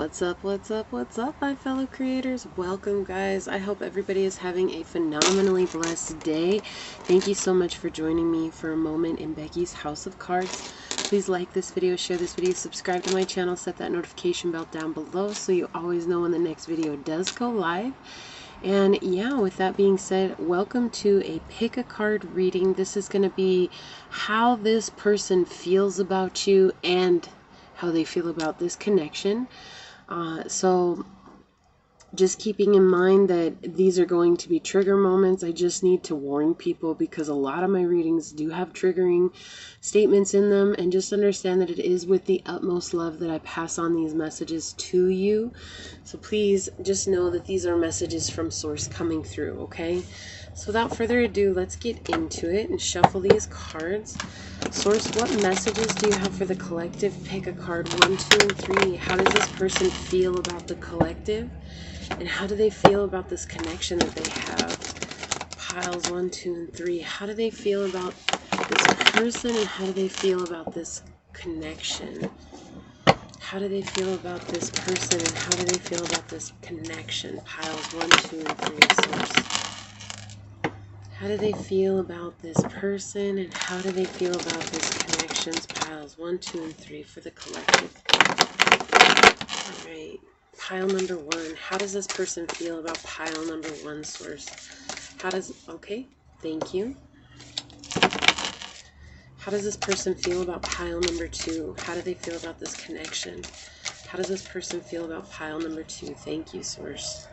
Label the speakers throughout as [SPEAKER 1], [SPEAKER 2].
[SPEAKER 1] What's up, what's up, what's up, my fellow creators? Welcome, guys. I hope everybody is having a phenomenally blessed day. Thank you so much for joining me for a moment in Becky's House of Cards. Please like this video, share this video, subscribe to my channel, set that notification bell down below so you always know when the next video does go live. And yeah, with that being said, welcome to a pick a card reading. This is going to be how this person feels about you and how they feel about this connection. So just keeping in mind that these are going to be trigger moments. I just need to warn people because a lot of my readings do have triggering statements in them, and just understand that it is with the utmost love that I pass on these messages to you. So please just know that these are messages from source coming through, okay? So without further ado, let's get into it and shuffle these cards. Source, what messages do you have for the collective? Pick a card 1, 2, and 3. How does this person feel about the collective? And how do they feel about this connection that they have? Piles 1, 2, and 3. How do they feel about this person, and how do they feel about this connection? How do they feel about this person, and how do they feel about this connection? Piles 1, 2, and 3. Source. How do they feel about this person, and how do they feel about this connections? Piles 1, 2, and 3 for the collective. All right. Pile number 1. How does this person feel about pile number 1, source? How does, okay, thank you. How does this person feel about pile number 2? How do they feel about this connection? How does this person feel about pile number 2? Thank you, source.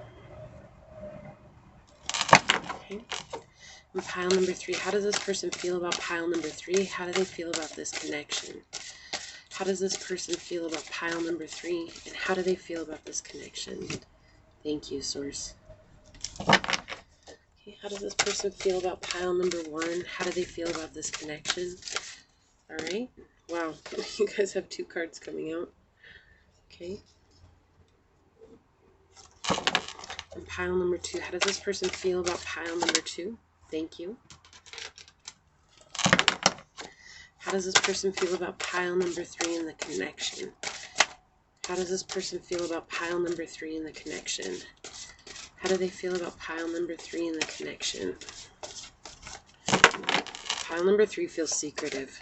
[SPEAKER 1] Okay. And pile number 3. How does this person feel about pile number 3? How do they feel about this connection? How does this person feel about pile number 3? And how do they feel about this connection? Thank you, source. Okay, how does this person feel about pile number 1? How do they feel about this connection? All right. Wow, you guys have 2 cards coming out. Okay. And pile number 2. How does this person feel about pile number 2? Thank you. How does this person feel about pile number 3 and the connection? How does this person feel about pile number 3 and the connection? How do they feel about pile number 3 and the connection? Pile number 3 feels secretive.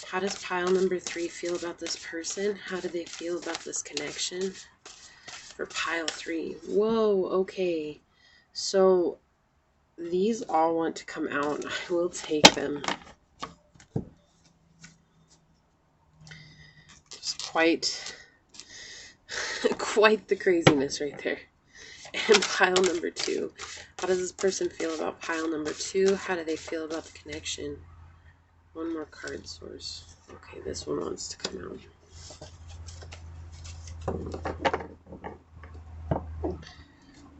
[SPEAKER 1] How does pile number 3 feel about this person? How do they feel about this connection? For pile 3. Whoa, okay. So these all want to come out. I will take them. Quite the craziness right there. And pile number 2. How does this person feel about pile number 2? How do they feel about the connection? One more card, source. Okay, this one wants to come out.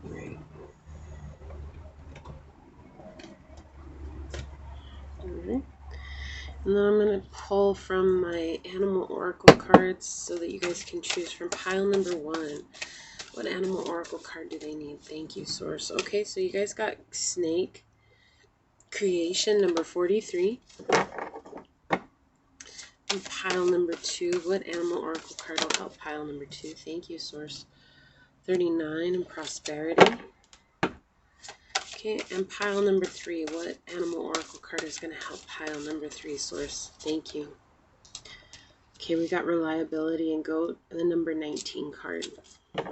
[SPEAKER 1] Right. Alright. And then I'm going to pull from my animal oracle cards so that you guys can choose from pile number 1. What animal oracle card do they need? Thank you, source. Okay, so you guys got snake, creation number 43. And pile number 2. What animal oracle card will help pile number 2? Thank you, source. 39 and prosperity. Okay, and pile number 3. What animal oracle card is going to help pile number 3, source? Thank you. Okay, we got reliability and goat, and the number 19 card. Alright,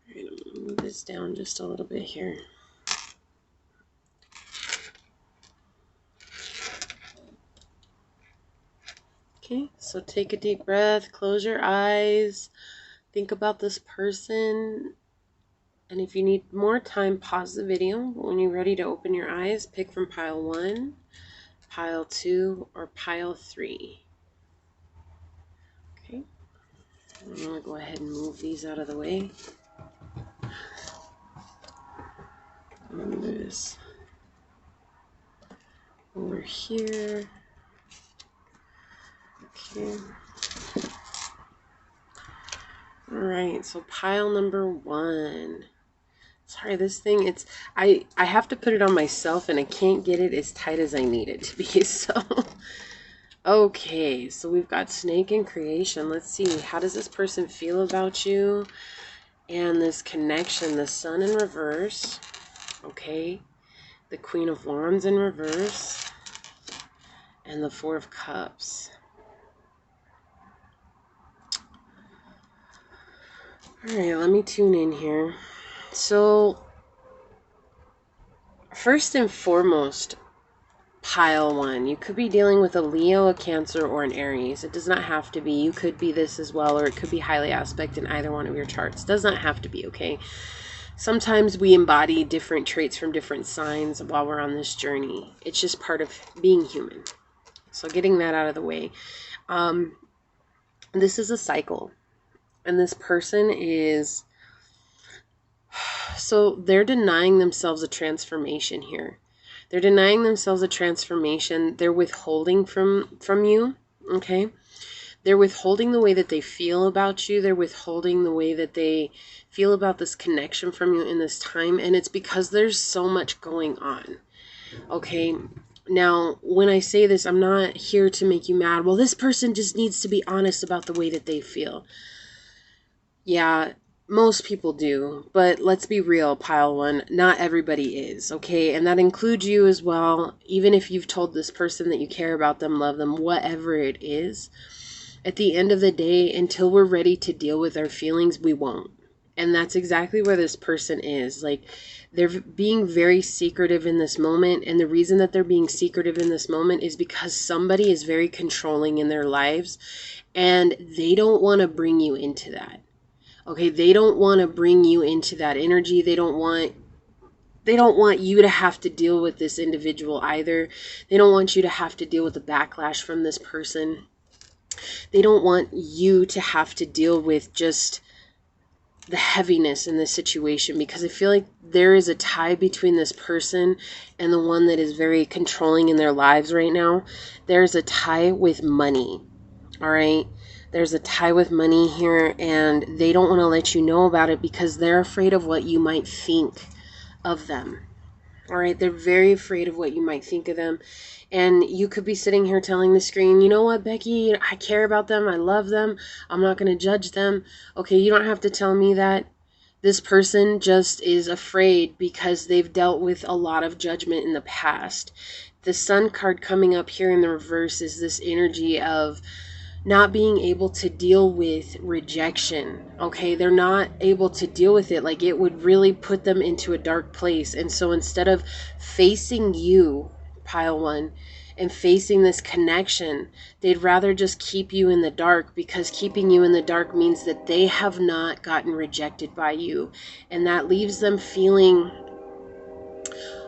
[SPEAKER 1] I'm going to move this down just a little bit here. Okay, so take a deep breath, close your eyes, think about this person, and if you need more time, pause the video. When you're ready to open your eyes, pick from pile 1, pile 2, or pile 3. Okay, I'm going to go ahead and move these out of the way. Move this over here. Okay. Alright, so pile number 1. Sorry, this thing, I have to put it on myself and I can't get it as tight as I need it to be, so Okay, so we've got snake in creation. Let's see, how does this person feel about you? And this connection, the sun in reverse. Okay, the Queen of Wands in reverse. And the Four of Cups. Alright, let me tune in here. So, first and foremost, pile one. You could be dealing with a Leo, a Cancer, or an Aries. It does not have to be. You could be this as well, or it could be highly aspect in either one of your charts. It does not have to be, okay? Sometimes we embody different traits from different signs while we're on this journey. It's just part of being human. So getting that out of the way. This is a cycle. And this person is... So they're denying themselves a transformation here. They're denying themselves a transformation. They're withholding from you, okay? They're withholding the way that they feel about you. They're withholding the way that they feel about this connection from you in this time. And it's because there's so much going on, okay? Now, when I say this, I'm not here to make you mad. Well, this person just needs to be honest about the way that they feel. Yeah, most people do, but let's be real, pile one, not everybody is, okay? And that includes you as well. Even if you've told this person that you care about them, love them, whatever it is, at the end of the day, until we're ready to deal with our feelings, we won't. And that's exactly where this person is. Like, they're being very secretive in this moment. And the reason that they're being secretive in this moment is because somebody is very controlling in their lives. And they don't want to bring you into that. Okay, they don't want to bring you into that energy. They don't want you to have to deal with this individual either. They don't want you to have to deal with the backlash from this person. They don't want you to have to deal with just the heaviness in this situation, because I feel like there is a tie between this person and the one that is very controlling in their lives right now. There's a tie with money, all right? There's a tie with money here, and they don't want to let you know about it because they're afraid of what you might think of them. All right, they're very afraid of what you might think of them. And you could be sitting here telling the screen, you know what, Becky, I care about them. I love them. I'm not going to judge them. Okay, you don't have to tell me that. This person just is afraid because they've dealt with a lot of judgment in the past. The Sun card coming up here in the reverse is this energy of not being able to deal with rejection. Okay, they're not able to deal with it. Like, it would really put them into a dark place. And so instead of facing you, pile one, and facing this connection, they'd rather just keep you in the dark, because keeping you in the dark means that they have not gotten rejected by you. And that leaves them feeling,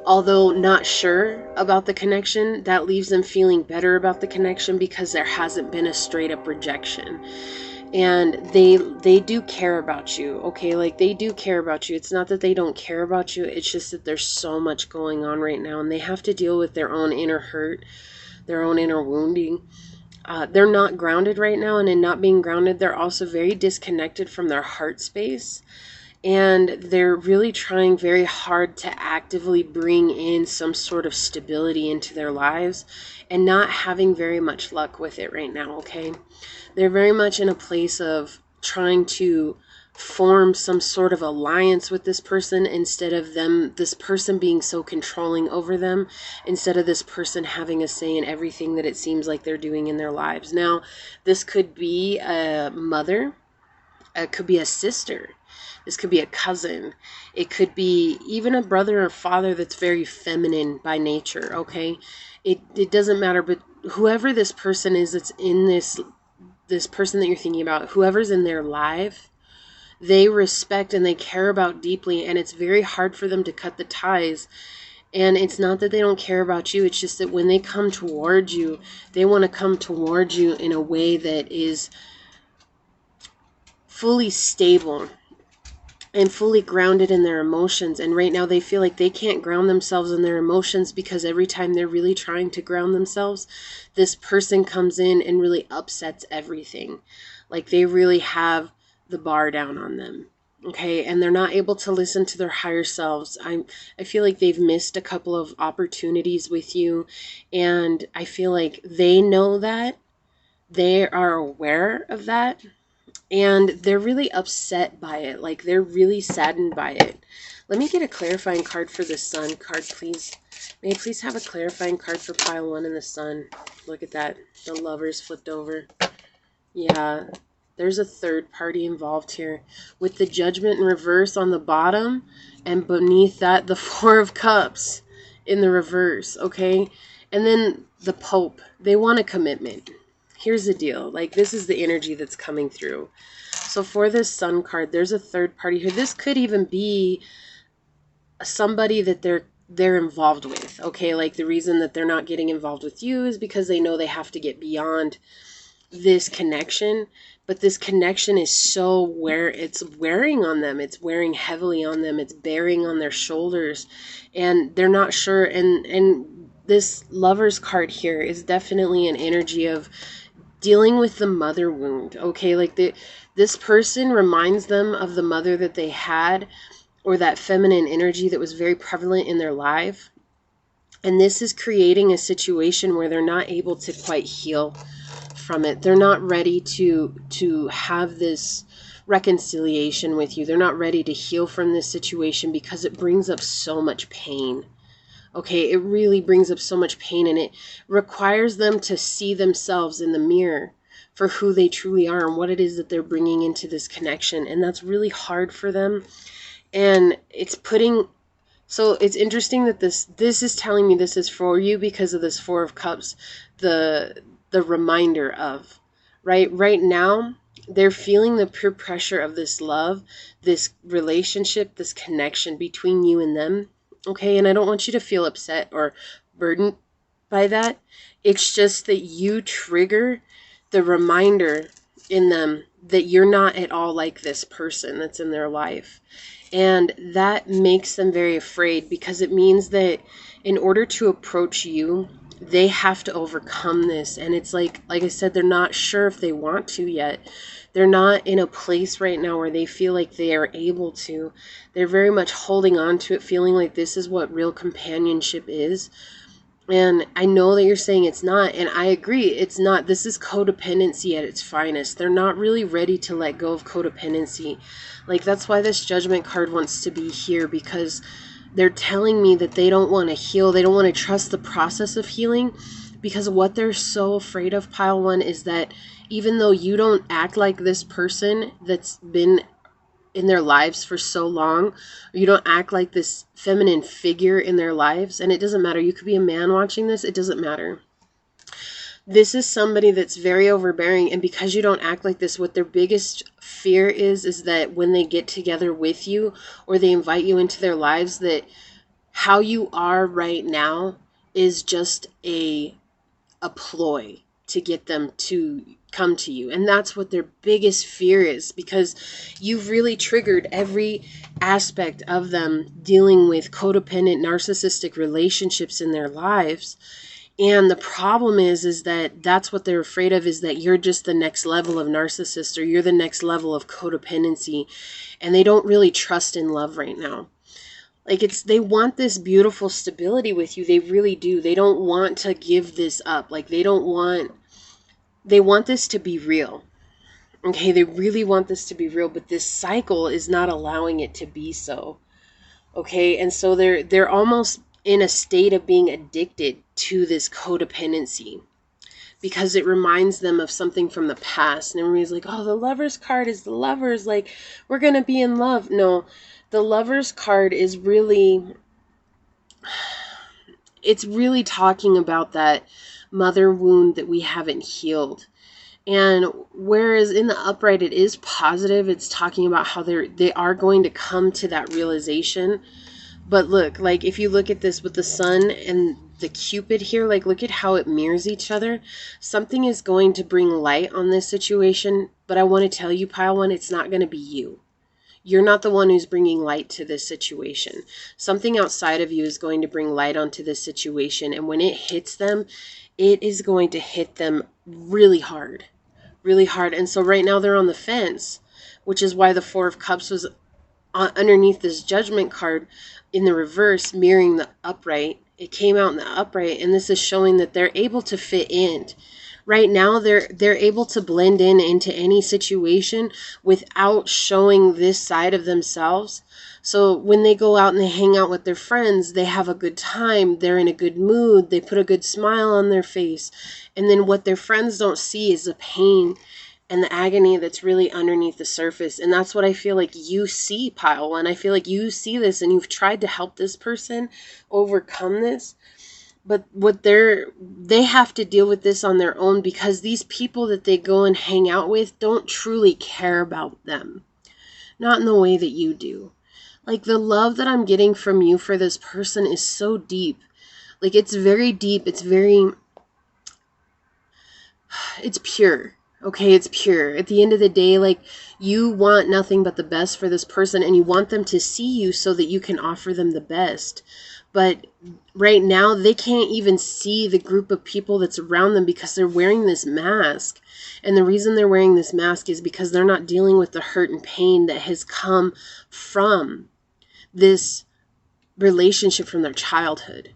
[SPEAKER 1] although not sure about the connection, that leaves them feeling better about the connection because there hasn't been a straight up rejection. And they do care about you, okay? Like, they do care about you. It's not that they don't care about you. It's just that there's so much going on right now, and they have to deal with their own inner hurt, their own inner wounding. They're not grounded right now, and in not being grounded, they're also very disconnected from their heart space. And they're really trying very hard to actively bring in some sort of stability into their lives, and not having very much luck with it right now, okay? They're very much in a place of trying to form some sort of alliance with this person, instead of this person being so controlling over them, instead of this person having a say in everything that it seems like they're doing in their lives. Now, this could be a mother, it could be a sister, this could be a cousin, it could be even a brother or father that's very feminine by nature, okay? It doesn't matter, but whoever this person is that's in this person that you're thinking about, whoever's in their life, they respect and they care about deeply, and it's very hard for them to cut the ties. And it's not that they don't care about you, it's just that when they come towards you, they want to come towards you in a way that is fully stable and fully grounded in their emotions. And right now they feel like they can't ground themselves in their emotions, because every time they're really trying to ground themselves, this person comes in and really upsets everything. Like, they really have the bar down on them. Okay, and they're not able to listen to their higher selves. I feel like they've missed a couple of opportunities with you, and I feel like they know that. They are aware of that, and they're really upset by it. Like, they're really saddened by it. Let me get a clarifying card for the Sun card, please. May I please have a clarifying card for pile 1 in the Sun? Look at that. The Lovers flipped over. Yeah, there's a third party involved here. With the Judgment in reverse on the bottom, and beneath that, the Four of Cups in the reverse, okay? And then the Pope. They want a commitment. Here's the deal. Like, this is the energy that's coming through. So for this Sun card, there's a third party here. This could even be somebody that they're involved with, okay? Like, the reason that they're not getting involved with you is because they know they have to get beyond this connection, but this connection is so it's wearing on them. It's wearing heavily on them. It's bearing on their shoulders, and they're not sure. And this Lover's card here is definitely an energy of dealing with the mother wound. Okay, like this person reminds them of the mother that they had, or that feminine energy that was very prevalent in their life. And this is creating a situation where they're not able to quite heal from it. They're not ready to have this reconciliation with you. They're not ready to heal from this situation because it brings up so much pain. Okay, it really brings up so much pain, and it requires them to see themselves in the mirror for who they truly are and what it is that they're bringing into this connection. And that's really hard for them. And it's putting, so it's interesting that this is telling me this is for you because of this Four of Cups, the reminder of, right now, they're feeling the pure pressure of this love, this relationship, this connection between you and them. Okay, and I don't want you to feel upset or burdened by that. It's just that you trigger the reminder in them that you're not at all like this person that's in their life. And that makes them very afraid, because it means that in order to approach you, they have to overcome this. And it's like I said, they're not sure if they want to yet. They're not in a place right now where they feel like they are able to. They're very much holding on to it, feeling like this is what real companionship is. And I know that you're saying it's not, and I agree, it's not. This is codependency at its finest. They're not really ready to let go of codependency. Like, that's why this Judgment card wants to be here, because they're telling me that they don't want to heal. They don't want to trust the process of healing, because what they're so afraid of, pile 1, is that even though you don't act like this person that's been in their lives for so long, or you don't act like this feminine figure in their lives, and it doesn't matter, you could be a man watching this, it doesn't matter. This is somebody that's very overbearing, and because you don't act like this, what their biggest fear is that when they get together with you or they invite you into their lives, that how you are right now is just a ploy to get them to come to you. And that's what their biggest fear is, because you've really triggered every aspect of them dealing with codependent narcissistic relationships in their lives. And the problem is that that's what they're afraid of, is that you're just the next level of narcissist, or you're the next level of codependency, and they don't really trust in love right now. Like, they want this beautiful stability with you. They really do. They don't want to give this up. Like, they want this to be real. Okay, they really want this to be real, but this cycle is not allowing it to be so. Okay, and so they're almost in a state of being addicted to this codependency, because it reminds them of something from the past. And everybody's like, oh, the Lover's card is the lovers, like, we're gonna be in love. No, the Lover's card is really, it's really talking about that mother wound that we haven't healed. And whereas in the upright it is positive, it's talking about how they are going to come to that realization. But look, like, if you look at this with the Sun and the Cupid here, like, look at how it mirrors each other. Something is going to bring light on this situation, but I want to tell you, pile 1, it's not going to be you. You're not the one who's bringing light to this situation. Something outside of you is going to bring light onto this situation, and when it hits them, it is going to hit them really hard. Really hard. And so right now they're on the fence, which is why the Four of Cups was underneath this Judgment card in the reverse, mirroring the upright, it came out in the upright, and this is showing that they're able to fit in. Right now, they're able to blend in into any situation without showing this side of themselves. So when they go out and they hang out with their friends, they have a good time, they're in a good mood, they put a good smile on their face. And then what their friends don't see is the pain and the agony that's really underneath the surface. And that's what I feel like you see, Pile One. I feel like you see this and you've tried to help this person overcome this. But they have to deal with this on their own, because these people that they go and hang out with don't truly care about them. Not in the way that you do. Like, the love that I'm getting from you for this person is so deep. Like, it's very deep. It's pure. Okay, it's pure. At the end of the day, like, you want nothing but the best for this person, and you want them to see you so that you can offer them the best. But right now, they can't even see the group of people that's around them because they're wearing this mask. And the reason they're wearing this mask is because they're not dealing with the hurt and pain that has come from this relationship from their childhood.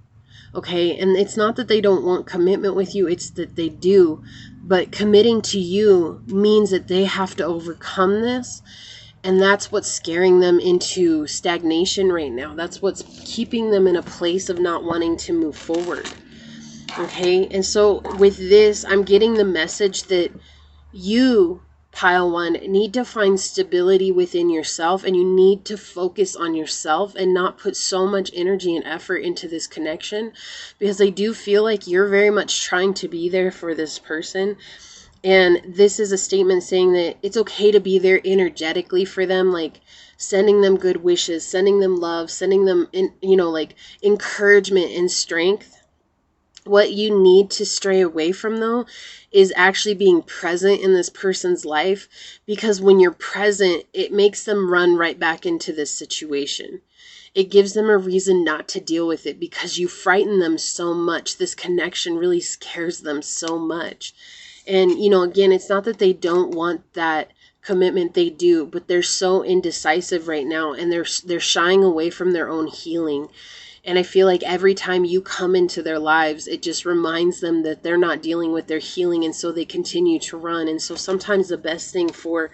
[SPEAKER 1] Okay, and it's not that they don't want commitment with you, it's that they do. But committing to you means that they have to overcome this. And that's what's scaring them into stagnation right now. That's what's keeping them in a place of not wanting to move forward. Okay, and so with this, I'm getting the message that you, Pile One, need to find stability within yourself, and you need to focus on yourself and not put so much energy and effort into this connection, because I do feel like you're very much trying to be there for this person. And this is a statement saying that it's okay to be there energetically for them, like sending them good wishes, sending them love, sending them, like encouragement and strength. What you need to stray away from, though, is actually being present in this person's life, because when you're present, it makes them run right back into this situation. It gives them a reason not to deal with it because you frighten them so much. This connection really scares them so much. And, again, it's not that they don't want that commitment, they do, but they're so indecisive right now, and they're shying away from their own healing. And I feel like every time you come into their lives, it just reminds them that they're not dealing with their healing, and so they continue to run. And so sometimes the best thing for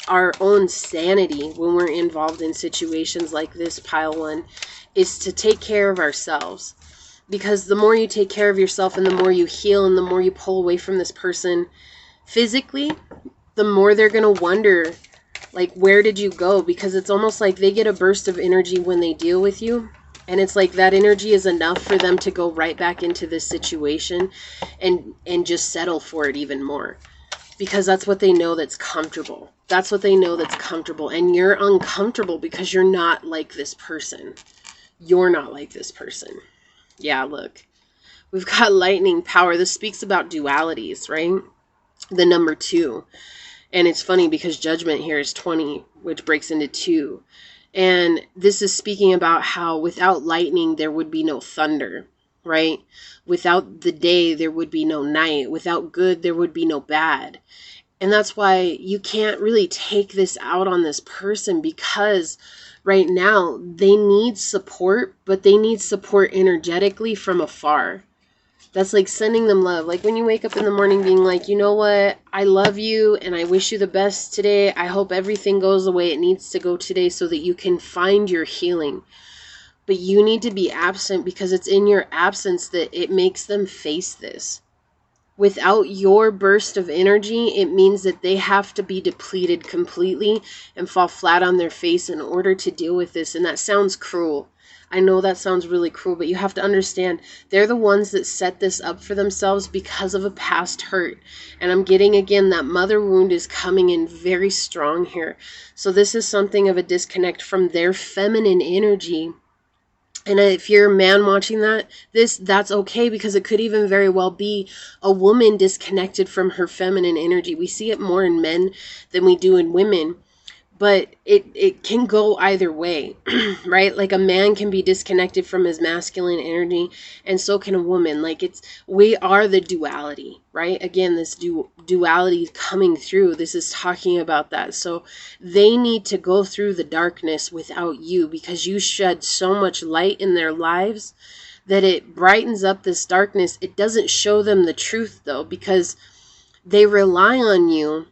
[SPEAKER 1] our own sanity when we're involved in situations like this, Pile One, is to take care of ourselves. Because the more you take care of yourself and the more you heal and the more you pull away from this person physically, the more they're going to wonder, like, where did you go? Because it's almost like they get a burst of energy when they deal with you. And it's like that energy is enough for them to go right back into this situation and just settle for it even more. Because that's what they know that's comfortable. That's what they know that's comfortable. And you're uncomfortable because you're not like this person. You're not like this person. Yeah, look. We've got lightning power. This speaks about dualities, right? The number 2. And it's funny because judgment here is 20, which breaks into 2. And this is speaking about how without lightning, there would be no thunder, right? Without the day, there would be no night. Without good, there would be no bad. And that's why you can't really take this out on this person, because right now they need support, but they need support energetically from afar. That's like sending them love. Like when you wake up in the morning being like, you know what? I love you and I wish you the best today. I hope everything goes the way it needs to go today so that you can find your healing. But you need to be absent, because it's in your absence that it makes them face this. Without your burst of energy, it means that they have to be depleted completely and fall flat on their face in order to deal with this. And that sounds cruel. I know that sounds really cruel, but you have to understand they're the ones that set this up for themselves because of a past hurt. And I'm getting, again, that mother wound is coming in very strong here. So this is something of a disconnect from their feminine energy. And if you're a man watching that's okay, because it could even very well be a woman disconnected from her feminine energy. We see it more in men than we do in women. but it can go either way, right? Like a man can be disconnected from his masculine energy, and so can a woman. Like we are the duality, right? Again, this duality coming through. This is talking about that. So they need to go through the darkness without you, because you shed so much light in their lives that it brightens up this darkness. It doesn't show them the truth though, because they rely on you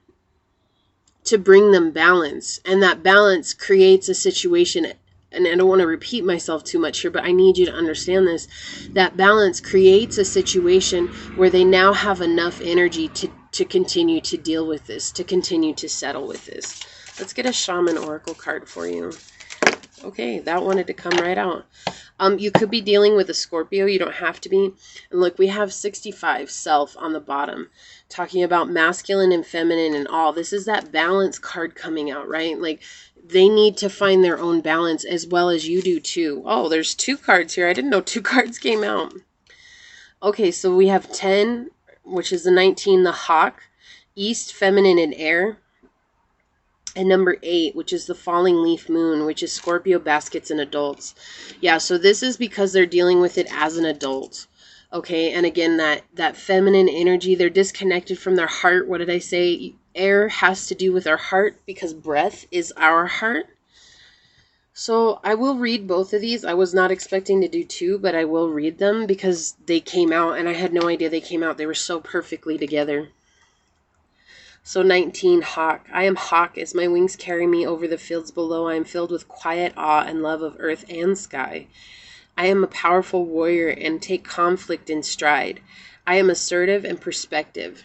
[SPEAKER 1] to bring them balance, and that balance creates a situation. And I don't want to repeat myself too much here, but I need you to understand this. That balance creates a situation where they now have enough energy to continue to deal with this, to continue to settle with this. Let's get a Shaman Oracle card for you. Okay, that wanted to come right out. You could be dealing with a Scorpio. You don't have to be. And look, we have 65 self on the bottom, talking about masculine and feminine and all. This is that balance card coming out, right? Like they need to find their own balance as well as you do too. Oh, there's 2 cards here. I didn't know 2 cards came out. Okay, so we have 10, which is the 19, the Hawk, East, feminine, and air. And number 8, which is the falling leaf moon, which is Scorpio, baskets, and adults. Yeah, so this is because they're dealing with it as an adult. Okay, and again, that feminine energy, they're disconnected from their heart. What did I say? Air has to do with our heart because breath is our heart. So I will read both of these. I was not expecting to do 2, but I will read them because they came out and I had no idea they came out. They were so perfectly together. So 19, Hawk. I am Hawk as my wings carry me over the fields below. I am filled with quiet awe and love of earth and sky. I am a powerful warrior and take conflict in stride. I am assertive and perceptive,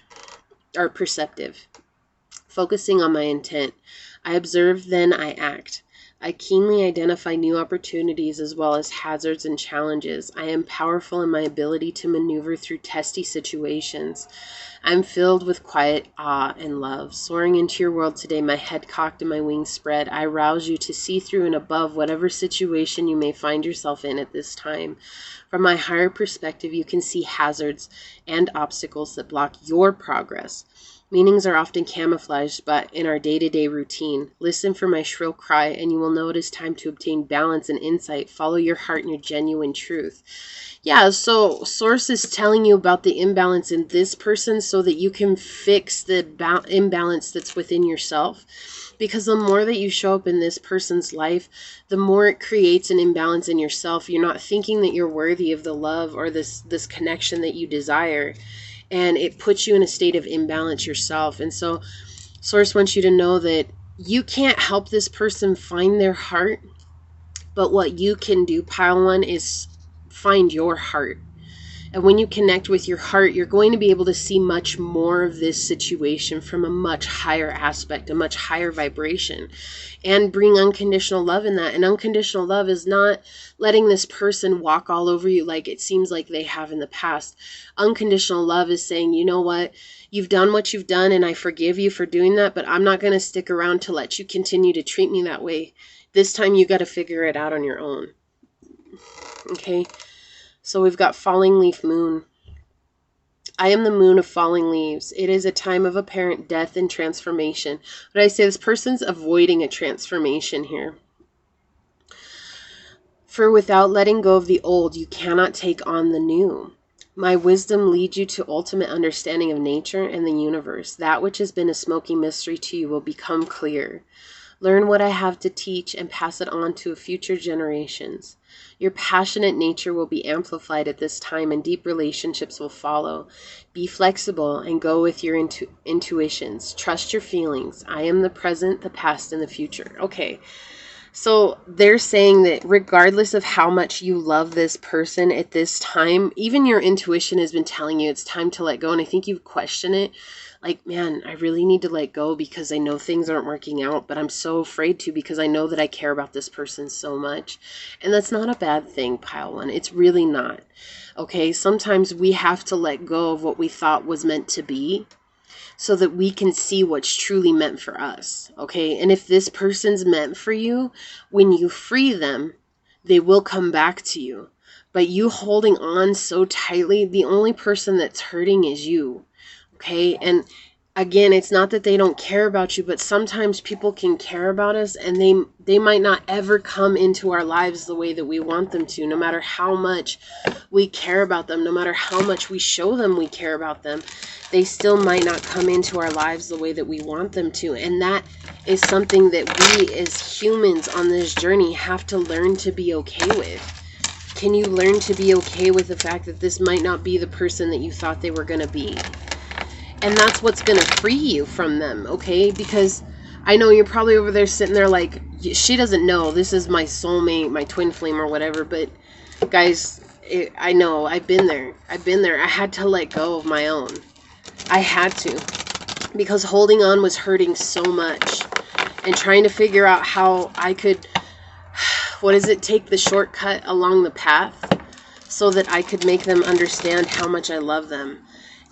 [SPEAKER 1] focusing on my intent. I observe, then I act. I keenly identify new opportunities as well as hazards and challenges. I am powerful in my ability to maneuver through testy situations. I'm filled with quiet awe and love. Soaring into your world today, my head cocked and my wings spread, I rouse you to see through and above whatever situation you may find yourself in at this time. From my higher perspective, you can see hazards and obstacles that block your progress. Meanings are often camouflaged, but in our day-to-day routine. Listen for my shrill cry, and you will know it is time to obtain balance and insight. Follow your heart and your genuine truth. Yeah, so Source is telling you about the imbalance in this person so that you can fix the imbalance that's within yourself. Because the more that you show up in this person's life, the more it creates an imbalance in yourself. You're not thinking that you're worthy of the love or this connection that you desire. And it puts you in a state of imbalance yourself. And so Source wants you to know that you can't help this person find their heart, but what you can do, Pile 1, is find your heart. And when you connect with your heart, you're going to be able to see much more of this situation from a much higher aspect, a much higher vibration, and bring unconditional love in that. And unconditional love is not letting this person walk all over you like it seems like they have in the past. Unconditional love is saying, you know what? You've done what you've done, and I forgive you for doing that, but I'm not going to stick around to let you continue to treat me that way. This time you got to figure it out on your own. Okay? So we've got falling leaf moon. I am the moon of falling leaves. It is a time of apparent death and transformation. But I say this person's avoiding a transformation here. For without letting go of the old, you cannot take on the new. My wisdom leads you to ultimate understanding of nature and the universe. That which has been a smoky mystery to you will become clear. Learn what I have to teach and pass it on to future generations. Your passionate nature will be amplified at this time and deep relationships will follow. Be flexible and go with your intuitions. Trust your feelings. I am the present, the past, and the future. Okay. So they're saying that regardless of how much you love this person at this time, even your intuition has been telling you it's time to let go. And I think you question it. Like, man, I really need to let go because I know things aren't working out, but I'm so afraid to because I know that I care about this person so much. And that's not a bad thing, Pile 1. It's really not. Okay, sometimes we have to let go of what we thought was meant to be so that we can see what's truly meant for us. Okay, and if this person's meant for you, when you free them, they will come back to you. But you holding on so tightly, the only person that's hurting is you. Okay, and again, it's not that they don't care about you, but sometimes people can care about us and they might not ever come into our lives the way that we want them to, no matter how much we care about them, no matter how much we show them we care about them. They still might not come into our lives the way that we want them to. And that is something that we as humans on this journey have to learn to be okay with. Can you learn to be okay with the fact that this might not be the person that you thought they were going to be? And that's what's going to free you from them, okay? Because I know you're probably over there sitting there like, she doesn't know. This is my soulmate, my twin flame or whatever. But guys, I know. I've been there. I had to let go of my own. I had to. Because holding on was hurting so much. And trying to figure out how I could, take the shortcut along the path so that I could make them understand how much I love them.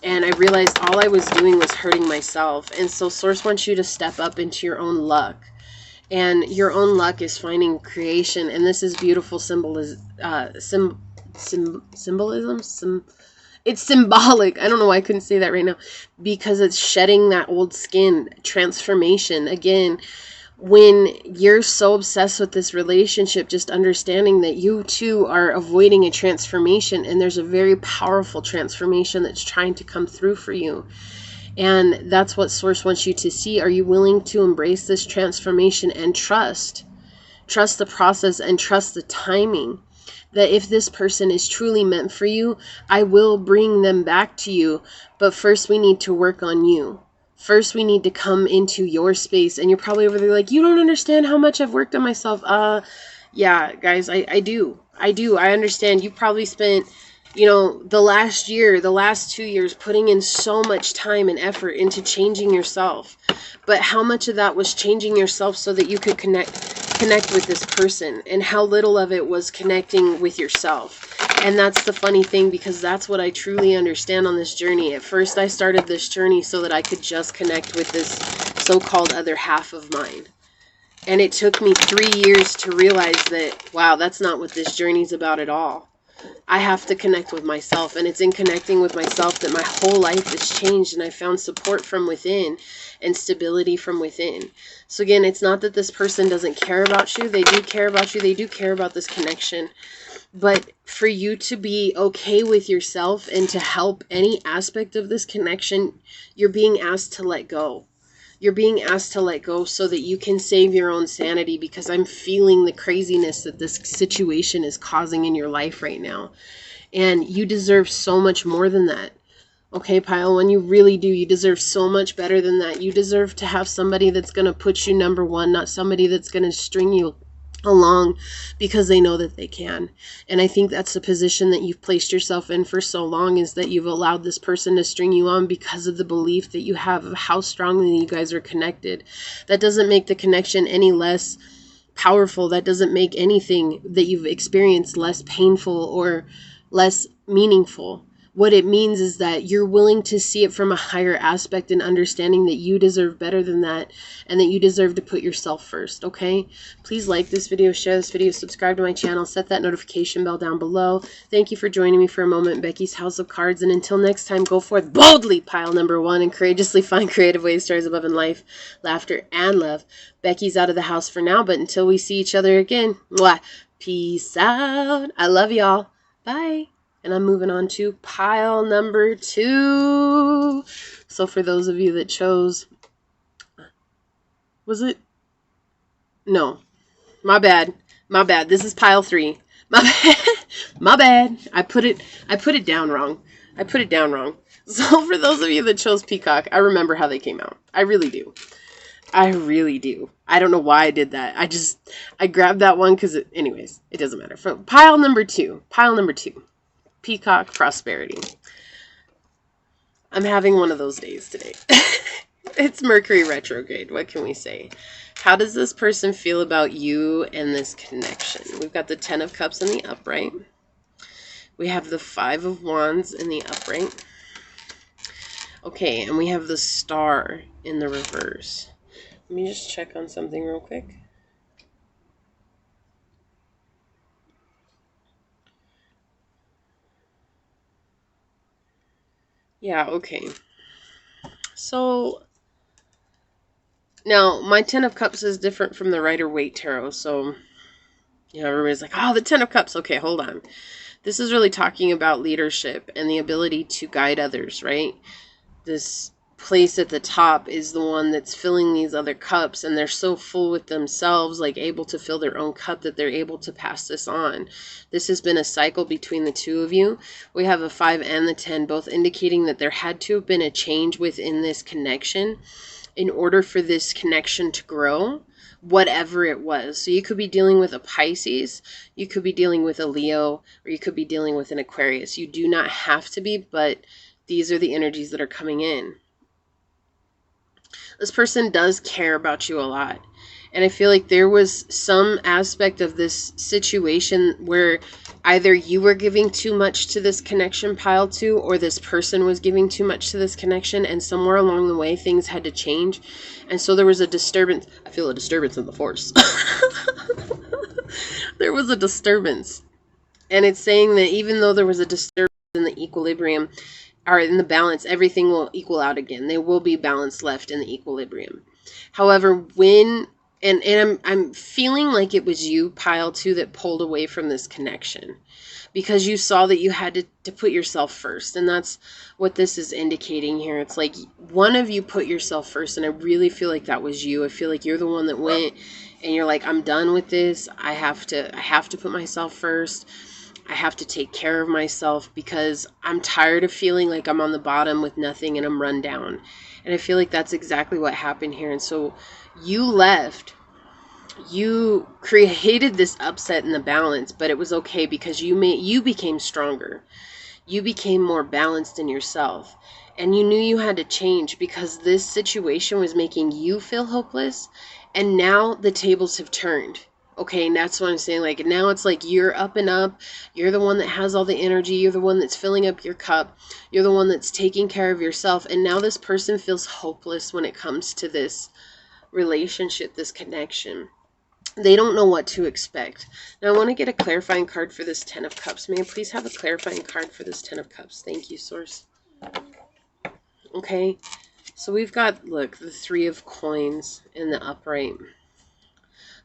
[SPEAKER 1] And I realized all I was doing was hurting myself. And so Source wants you to step up into your own luck. And your own luck is finding creation. And this is beautiful symbolism. It's symbolic. I don't know why I couldn't say that right now. Because it's shedding that old skin. Transformation. Again, when you're so obsessed with this relationship, just understanding that you too are avoiding a transformation, and there's a very powerful transformation that's trying to come through for you. And that's what Source wants you to see. Are you willing to embrace this transformation and trust the process and trust the timing? That if this person is truly meant for you, I will bring them back to you. But first we need to work on you. First, we need to come into your space. And you're probably over there like, you don't understand how much I've worked on myself. Yeah, guys, I do. I understand. You probably spent, the last year, the last 2 years putting in so much time and effort into changing yourself. But how much of that was changing yourself so that you could connect with this person, and how little of it was connecting with yourself? And that's the funny thing, because that's what I truly understand on this journey. At first, I started this journey so that I could just connect with this so-called other half of mine. And it took me 3 years to realize that, wow, that's not what this journey's about at all. I have to connect with myself, and it's in connecting with myself that my whole life has changed, and I found support from within and stability from within. So again, it's not that this person doesn't care about you. They do care about you. They do care about this connection. But for you to be okay with yourself and to help any aspect of this connection, you're being asked to let go. You're being asked to let go so that you can save your own sanity, because I'm feeling the craziness that this situation is causing in your life right now. And you deserve so much more than that. Okay, Pile 1, you really do. You deserve so much better than that. You deserve to have somebody that's going to put you number one, not somebody that's going to string you along because they know that they can. And I think that's the position that you've placed yourself in for so long, is that you've allowed this person to string you on because of the belief that you have of how strongly you guys are connected. That doesn't make the connection any less powerful. That doesn't make anything that you've experienced less painful or less meaningful. What it means is that you're willing to see it from a higher aspect and understanding that you deserve better than that, and that you deserve to put yourself first, okay? Please like this video, share this video, subscribe to my channel, set that notification bell down below. Thank you for joining me for a moment in Becky's House of Cards, and until next time, go forth boldly, Pile number 1, and courageously find creative ways, stories above in life, laughter, and love. Becky's out of the house for now, but until we see each other again, mwah, peace out. I love y'all. Bye. And I'm moving on to pile number 2. So for those of you that chose, was it? No, my bad. This is pile 3. My bad. My bad. I put it down wrong. So for those of you that chose Peacock, I remember how they came out. I really do. I don't know why I did that. I grabbed that one because anyways, it doesn't matter. For pile number 2. Peacock prosperity. I'm having one of those days today. It's Mercury retrograde. What can we say? How does this person feel about you and this connection? We've got the 10 of Cups in the upright. We have the 5 of Wands in the upright. Okay, and we have the Star in the reverse. Let me just check on something real quick. Yeah, okay. So now my Ten of Cups is different from the Rider-Waite Tarot. So, everybody's like, oh, the Ten of Cups. Okay, hold on. This is really talking about leadership and the ability to guide others, right? This place at the top is the one that's filling these other cups, and they're so full with themselves, like able to fill their own cup, that they're able to pass this on. This has been a cycle between the two of you. We have a 5 and the 10, both indicating that there had to have been a change within this connection in order for this connection to grow, whatever it was. So you could be dealing with a Pisces, you could be dealing with a Leo, or you could be dealing with an Aquarius. You do not have to be, but these are the energies that are coming in. This person does care about you a lot. And I feel like there was some aspect of this situation where either you were giving too much to this connection pile two, or this person was giving too much to this connection, and somewhere along the way things had to change. And so there was a disturbance. I feel a disturbance in the force. There was a disturbance. And it's saying that even though there was a disturbance in the equilibrium, or in the balance, everything will equal out again. There will be balance left in the equilibrium. However, when and I'm feeling like it was you, pile two, that pulled away from this connection, because you saw that you had to put yourself first. And that's what this is indicating here. It's like one of you put yourself first, and I really feel like that was you. I feel like you're the one that went and you're like, I'm done with this. I have to put myself first. I have to take care of myself because I'm tired of feeling like I'm on the bottom with nothing and I'm run down. And I feel like that's exactly what happened here. And so you left. You created this upset in the balance, but it was okay because you became stronger. You became more balanced in yourself. And you knew you had to change because this situation was making you feel hopeless. And now the tables have turned. Okay, and that's what I'm saying. Like, now it's like you're up and up. You're the one that has all the energy. You're the one that's filling up your cup. You're the one that's taking care of yourself. And now this person feels hopeless when it comes to this relationship, this connection. They don't know what to expect. Now, I want to get a clarifying card for this Ten of Cups. May I please have a clarifying card for this Ten of Cups? Thank you, Source. Okay, so we've got, look, the Three of Coins in the upright.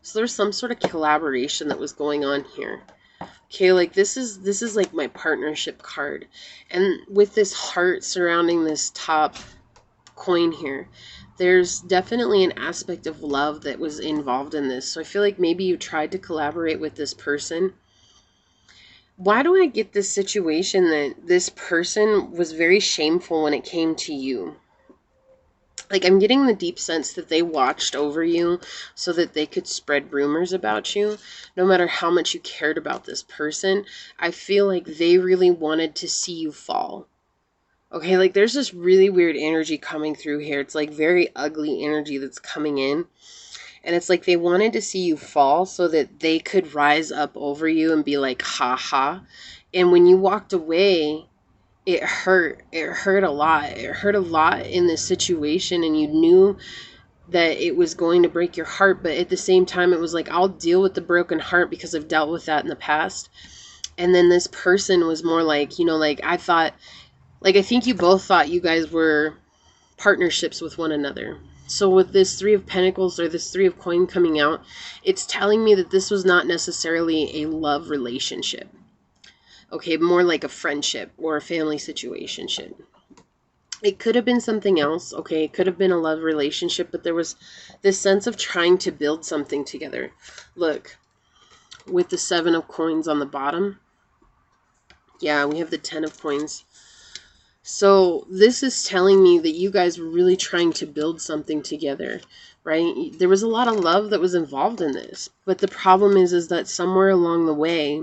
[SPEAKER 1] So there's some sort of collaboration that was going on here. Okay, like this is like my partnership card. And with this heart surrounding this top coin here, there's definitely an aspect of love that was involved in this. So I feel like maybe you tried to collaborate with this person. Why do I get this situation that this person was very shameful when it came to you? Like, I'm getting the deep sense that they watched over you so that they could spread rumors about you. No matter how much you cared about this person, I feel like they really wanted to see you fall. Okay, like there's this really weird energy coming through here. It's like very ugly energy that's coming in. And it's like they wanted to see you fall so that they could rise up over you and be like, ha ha. And when you walked away, it hurt. It hurt a lot. It hurt a lot in this situation, and you knew that it was going to break your heart, but at the same time, it was like, I'll deal with the broken heart because I've dealt with that in the past. And then this person was more like, like I thought, like I think you both thought you guys were partnerships with one another. So with this Three of Pentacles or this Three of Coin coming out, it's telling me that this was not necessarily a love relationship. Okay, more like a friendship or a family situationship. It could have been something else, okay? It could have been a love relationship, but there was this sense of trying to build something together. Look, with the Seven of Coins on the bottom. Yeah, we have the 10 of Coins. So this is telling me that you guys were really trying to build something together, right? There was a lot of love that was involved in this. But the problem is that somewhere along the way,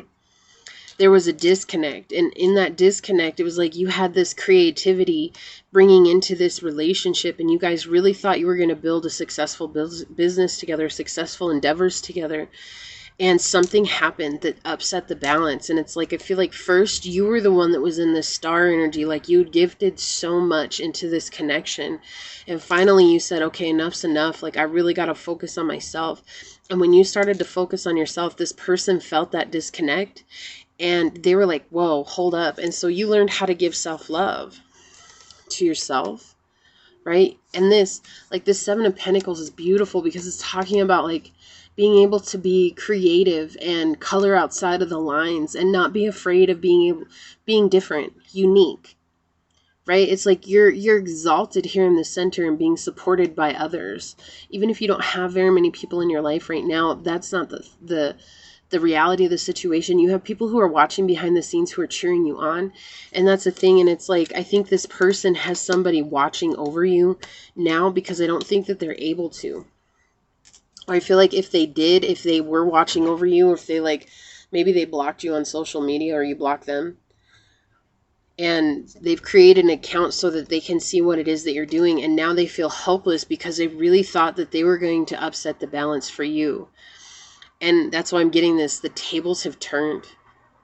[SPEAKER 1] there was a disconnect. And in that disconnect, it was like you had this creativity bringing into this relationship, and you guys really thought you were going to build a successful business together, successful endeavors together. And something happened that upset the balance. And it's like, I feel like first you were the one that was in this star energy. Like you had gifted so much into this connection. And finally you said, okay, enough's enough. Like I really got to focus on myself. And when you started to focus on yourself, this person felt that disconnect. And they were like, whoa, hold up. And so you learned how to give self-love to yourself, right? And this, like this Seven of Pentacles is beautiful because it's talking about like being able to be creative and color outside of the lines and not be afraid of being different, unique, right? It's like you're exalted here in the center and being supported by others. Even if you don't have very many people in your life right now, that's not the reality of the situation. You have people who are watching behind the scenes who are cheering you on. And that's the thing. And it's like, I think this person has somebody watching over you now because I don't think that they're able to. Or I feel like if they were watching over you, or if they like, maybe they blocked you on social media or you blocked them, and they've created an account so that they can see what it is that you're doing. And now they feel helpless because they really thought that they were going to upset the balance for you. And that's why I'm getting this. The tables have turned.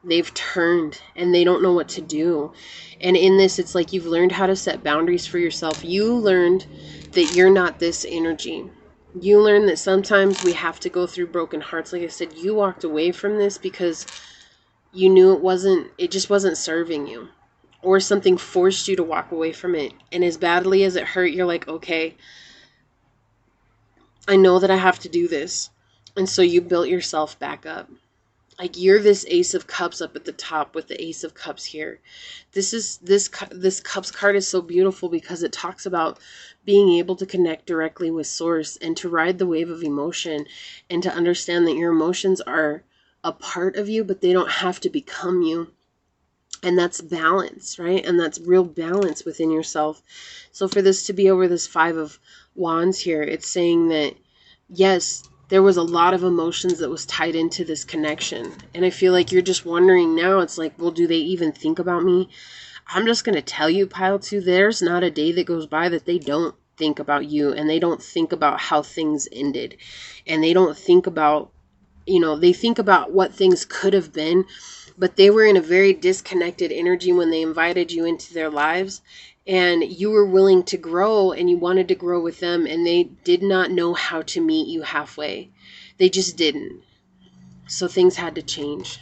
[SPEAKER 1] They've turned and they don't know what to do. And in this, it's like you've learned how to set boundaries for yourself. You learned that you're not this energy. You learned that sometimes we have to go through broken hearts. Like I said, you walked away from this because you knew it just wasn't serving you. Or something forced you to walk away from it. And as badly as it hurt, you're like, okay, I know that I have to do this. And so you built yourself back up. Like you're this Ace of Cups up at the top with the Ace of Cups here. This Cups card is so beautiful because it talks about being able to connect directly with Source and to ride the wave of emotion and to understand that your emotions are a part of you, but they don't have to become you. And that's balance, right? And that's real balance within yourself. So for this to be over this Five of Wands here, it's saying that, yes, there was a lot of emotions that was tied into this connection. And I feel like you're just wondering now, it's like, well, do they even think about me? I'm just going to tell you, Pile 2, there's not a day that goes by that they don't think about you. And they don't think about how things ended. And they don't think about, they think about what things could have been. But they were in a very disconnected energy when they invited you into their lives, and you were willing to grow and you wanted to grow with them, and they did not know how to meet you halfway. They just didn't. So things had to change.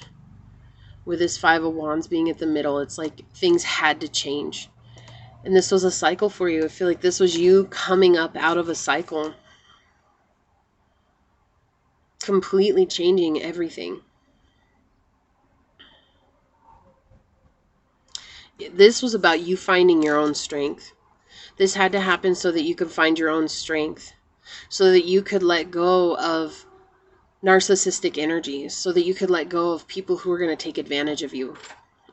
[SPEAKER 1] With this Five of Wands being at the middle, it's like things had to change. And this was a cycle for you. I feel like this was you coming up out of a cycle. Completely changing everything. This was about you finding your own strength. This had to happen so that you could find your own strength, so that you could let go of narcissistic energies, so that you could let go of people who are going to take advantage of you.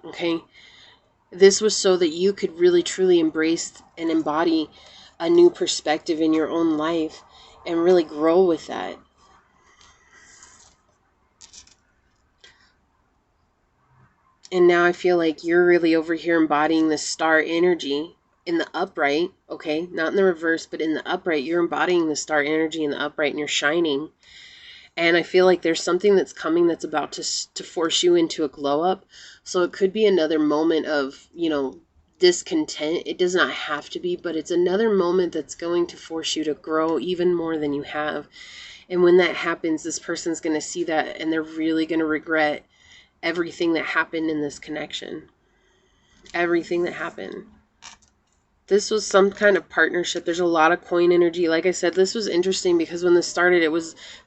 [SPEAKER 1] Okay? This was so that you could really truly embrace and embody a new perspective in your own life and really grow with that. And now I feel like you're really over here embodying this star energy in the upright, okay? Not in the reverse, but in the upright. You're embodying the star energy in the upright and you're shining. And I feel like there's something that's coming that's about to force you into a glow up. So it could be another moment of, discontent. It does not have to be, but it's another moment that's going to force you to grow even more than you have. And when that happens, this person's going to see that and they're really going to regret everything that happened in this connection. Everything that happened. This was some kind of partnership. There's a lot of coin energy. Like I said, this was interesting because when this started,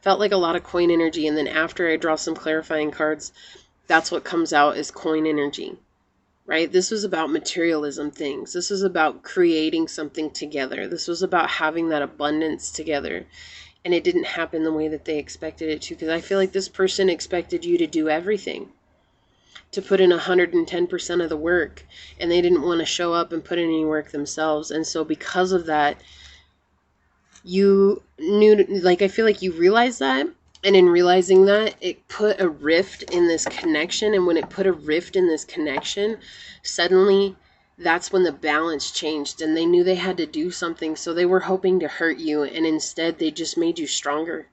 [SPEAKER 1] felt like a lot of coin energy. And then after I draw some clarifying cards, that's what comes out is coin energy, right? This was about materialism things. This was about creating something together. This was about having that abundance together. And it didn't happen the way that they expected it to, because I feel like this person expected you to do everything, to put in 110% of the work, and they didn't want to show up and put in any work themselves. And so because of that, you knew, like, I feel like you realized that, and in realizing that, it put a rift in this connection. And when it put a rift in this connection, suddenly that's when the balance changed, and they knew they had to do something. So they were hoping to hurt you, and instead they just made you stronger.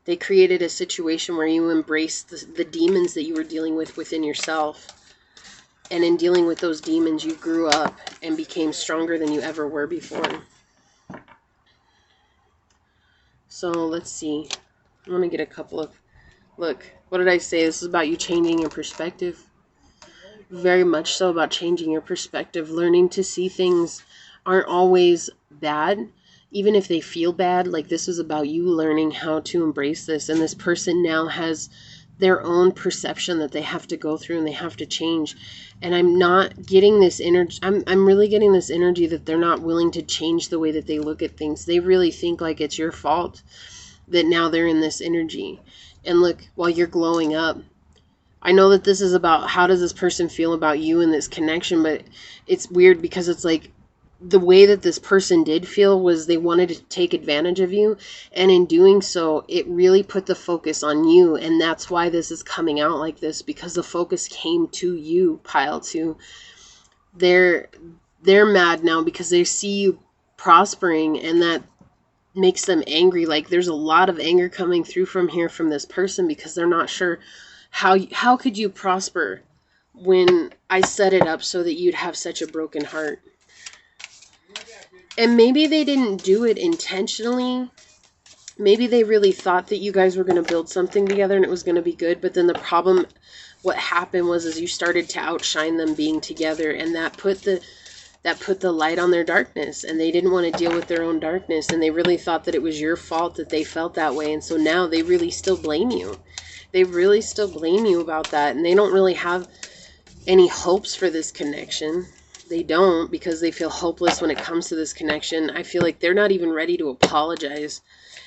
[SPEAKER 1] They created a situation where you embraced the demons that you were dealing with within yourself. And in dealing with those demons, you grew up and became stronger than you ever were before. So let's see. I want to get a couple of... Look, what did I say? This is about you changing your perspective. Very much so about changing your perspective. Learning to see things aren't always bad, even if they feel bad, like this is about you learning how to embrace this. And this person now has their own perception that they have to go through and they have to change. And I'm not getting this energy. I'm really getting this energy that they're not willing to change the way that they look at things. They really think like it's your fault that now they're in this energy. And look, while you're glowing up, I know that this is about how does this person feel about you in this connection, but it's weird because it's like the way that this person did feel was they wanted to take advantage of you. And in doing so, it really put the focus on you. And that's why this is coming out like this, because the focus came to you, pile 2. They're mad now because they see you prospering, and that makes them angry. Like there's a lot of anger coming through from here from this person because they're not sure how could you prosper when I set it up so that you'd have such a broken heart. And maybe they didn't do it intentionally. Maybe they really thought that you guys were going to build something together and it was going to be good. But then the problem, what happened was you started to outshine them being together, and that put the light on their darkness, and they didn't want to deal with their own darkness, and they really thought that it was your fault that they felt that way. And so now they really still blame you. They really still blame you about that, and they don't really have any hopes for this connection. They don't, because they feel hopeless when it comes to this connection. I feel like they're not even ready to apologize.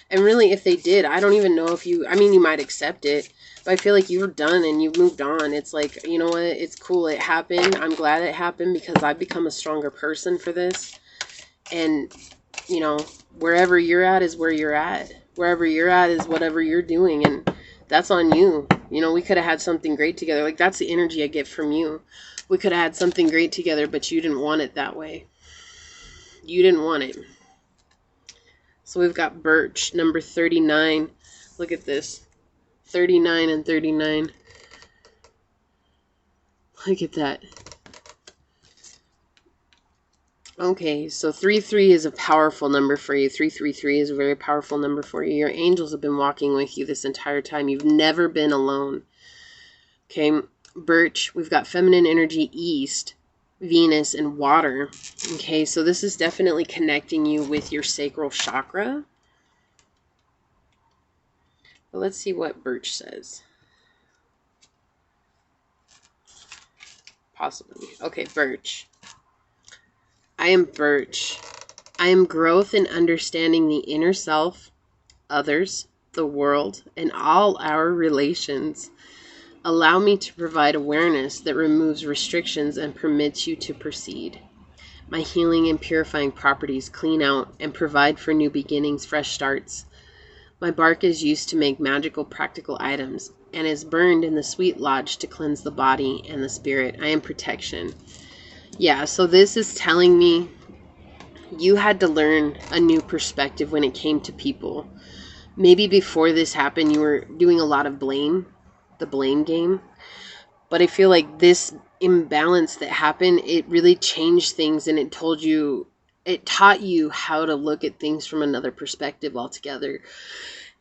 [SPEAKER 1] And really, if they did, I don't even know if you, I mean, you might accept it, but I feel like you're done and you've moved on. It's like, you know what? It's cool. It happened. I'm glad it happened because I've become a stronger person for this. And, you know, wherever you're at is where you're at. Wherever you're at is whatever you're doing. And that's on you. You know, we could have had something great together. Like, that's the energy I get from you. We could have had something great together, but you didn't want it that way. You didn't want it. So we've got Birch, number 39. Look at this. 39 and 39. Look at that. Okay, so 33 is a powerful number for you. 333 is a very powerful number for you. Your angels have been walking with you this entire time. You've never been alone. Okay, Birch, we've got feminine energy, East, Venus, and water. Okay, so this is definitely connecting you with your sacral chakra. But let's see what Birch says. Possibly. Okay, Birch. I am Birch. I am growth in understanding the inner self, others, the world, and all our relations. Allow me to provide awareness that removes restrictions and permits you to proceed. My healing and purifying properties clean out and provide for new beginnings, fresh starts. My bark is used to make magical practical items and is burned in the sweet lodge to cleanse the body and the spirit. I am protection. Yeah, so this is telling me you had to learn a new perspective when it came to people. Maybe before this happened, you were doing a lot of blame, the blame game. But I feel like this imbalance that happened, it really changed things, and it taught you how to look at things from another perspective altogether.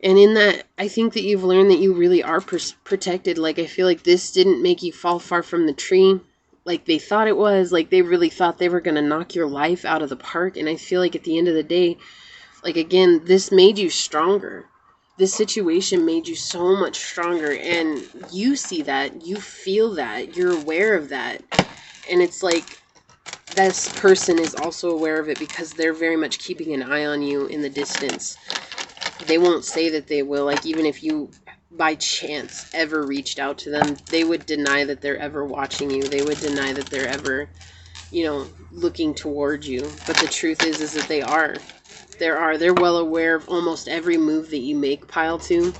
[SPEAKER 1] And in that, I think that you've learned that you really are protected. Like, I feel like this didn't make you fall far from the tree like they thought it was. Like, they really thought they were going to knock your life out of the park. And I feel like at the end of the day, like, again, this made you stronger. This situation made you so much stronger. And you see that. You feel that. You're aware of that. And it's like this person is also aware of it because they're very much keeping an eye on you in the distance. They won't say that they will. Like, even if you by chance ever reached out to them, they would deny that they're ever watching you. They would deny that they're ever, looking towards you. But the truth is that they are. They're well aware of almost every move that you make, Pile 2,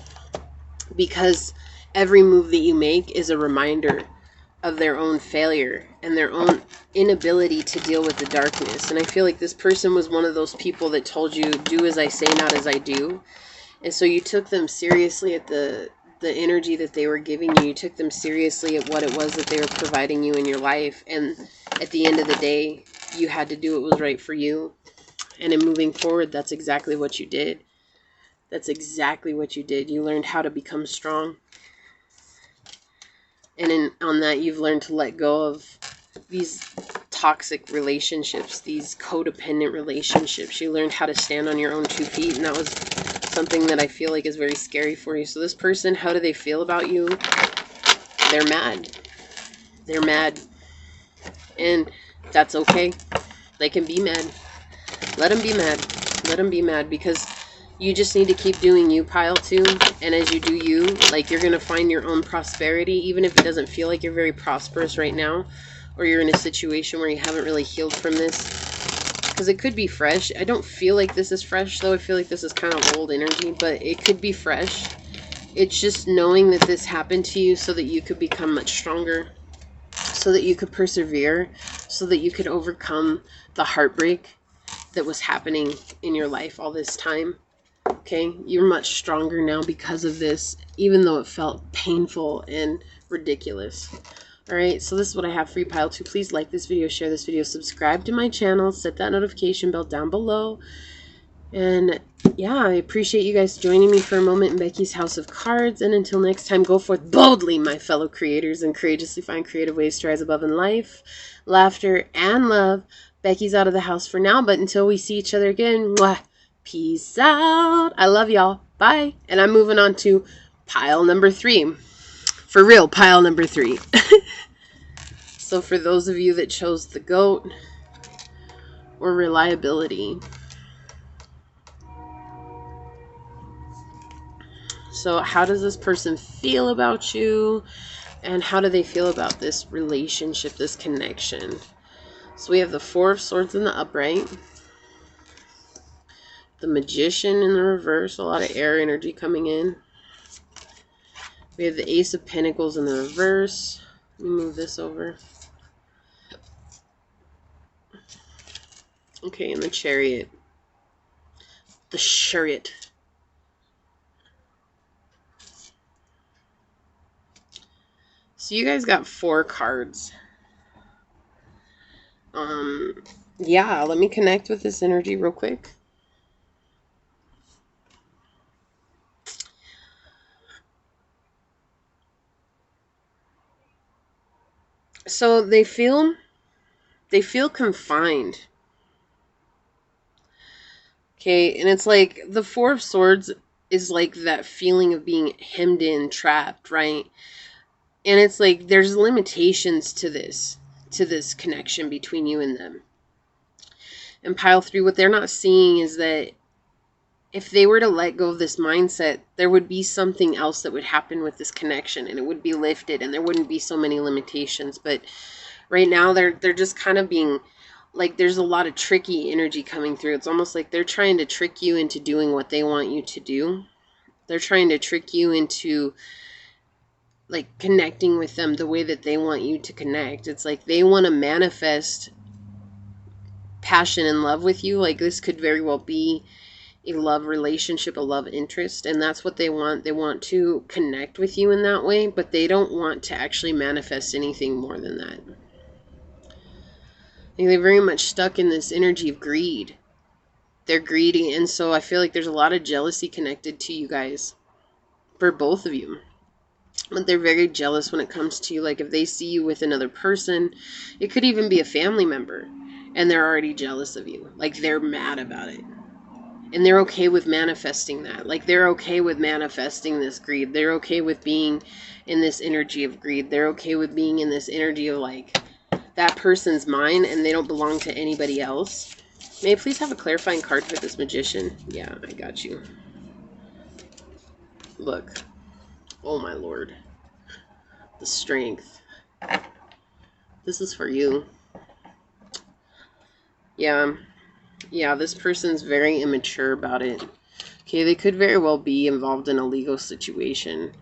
[SPEAKER 1] because every move that you make is a reminder of their own failure and their own inability to deal with the darkness. And I feel like this person was one of those people that told you, do as I say, not as I do. And so you took them seriously at the energy that they were giving you. You took them seriously at what it was that they were providing you in your life. And at the end of the day, you had to do what was right for you. And in moving forward, that's exactly what you did. That's exactly what you did. You learned how to become strong. And on that, you've learned to let go of these toxic relationships, these codependent relationships. You learned how to stand on your own 2 feet, and that was something that I feel like is very scary for you. So this person, how do they feel about you? They're mad. They're mad. And that's okay. They can be mad. Let them be mad. Let them be mad, because you just need to keep doing you, pile 2. And as you do you, like, you're going to find your own prosperity, even if it doesn't feel like you're very prosperous right now, or you're in a situation where you haven't really healed from this. Because it could be fresh. I don't feel like this is fresh, though. I feel like this is kind of old energy, but it could be fresh. It's just knowing that this happened to you so that you could become much stronger, so that you could persevere, so that you could overcome the heartbreak that was happening in your life all this time. Okay, you're much stronger now because of this, even though it felt painful and ridiculous. All right, so this is what I have for you, pile 2. Please like this video, share this video, subscribe to my channel, set that notification bell down below. And yeah, I appreciate you guys joining me for a moment in Becky's House of Cards. And until next time, go forth boldly, my fellow creators, and courageously find creative ways to rise above in life, laughter, and love. Becky's out of the house for now, but until we see each other again, mwah, peace out. I love y'all. Bye. And I'm moving on to pile number 3. For real, pile number 3. So for those of you that chose the goat or reliability. So how does this person feel about you? And how do they feel about this relationship, this connection? So we have the 4 of Swords in the upright. The Magician in the reverse. A lot of air energy coming in. We have the Ace of Pentacles in the reverse. Let me move this over. Okay, and the Chariot. The Chariot. So you guys got 4 cards. Yeah, let me connect with this energy real quick. So they feel confined. Okay, and it's like the 4 of Swords is like that feeling of being hemmed in, trapped, right? And it's like there's limitations to this connection between you and them. And pile 3, what they're not seeing is that if they were to let go of this mindset, there would be something else that would happen with this connection, and it would be lifted, and there wouldn't be so many limitations. But right now they're just kind of being like, there's a lot of tricky energy coming through. It's almost like they're trying to trick you into doing what they want you to do. They're trying to trick you into like connecting with them the way that they want you to connect. It's like they want to manifest passion and love with you. Like this could very well be a love relationship, a love interest, and that's what they want. They want to connect with you in that way, but they don't want to actually manifest anything more than that. I think they're very much stuck in this energy of greed. They're greedy, and so I feel like there's a lot of jealousy connected to you guys, for both of you. But they're very jealous when it comes to you. Like if they see you with another person, it could even be a family member, and they're already jealous of you. Like they're mad about it. And they're okay with manifesting that. Like they're okay with manifesting this greed. They're okay with being in this energy of greed. They're okay with being in this energy of like, that person's mine and they don't belong to anybody else. May I please have a clarifying card for this Magician? Yeah, I got you. Look. Oh my lord. The strength. This is for you. Yeah, this person's very immature about it. Okay, they could very well be involved in a legal situation,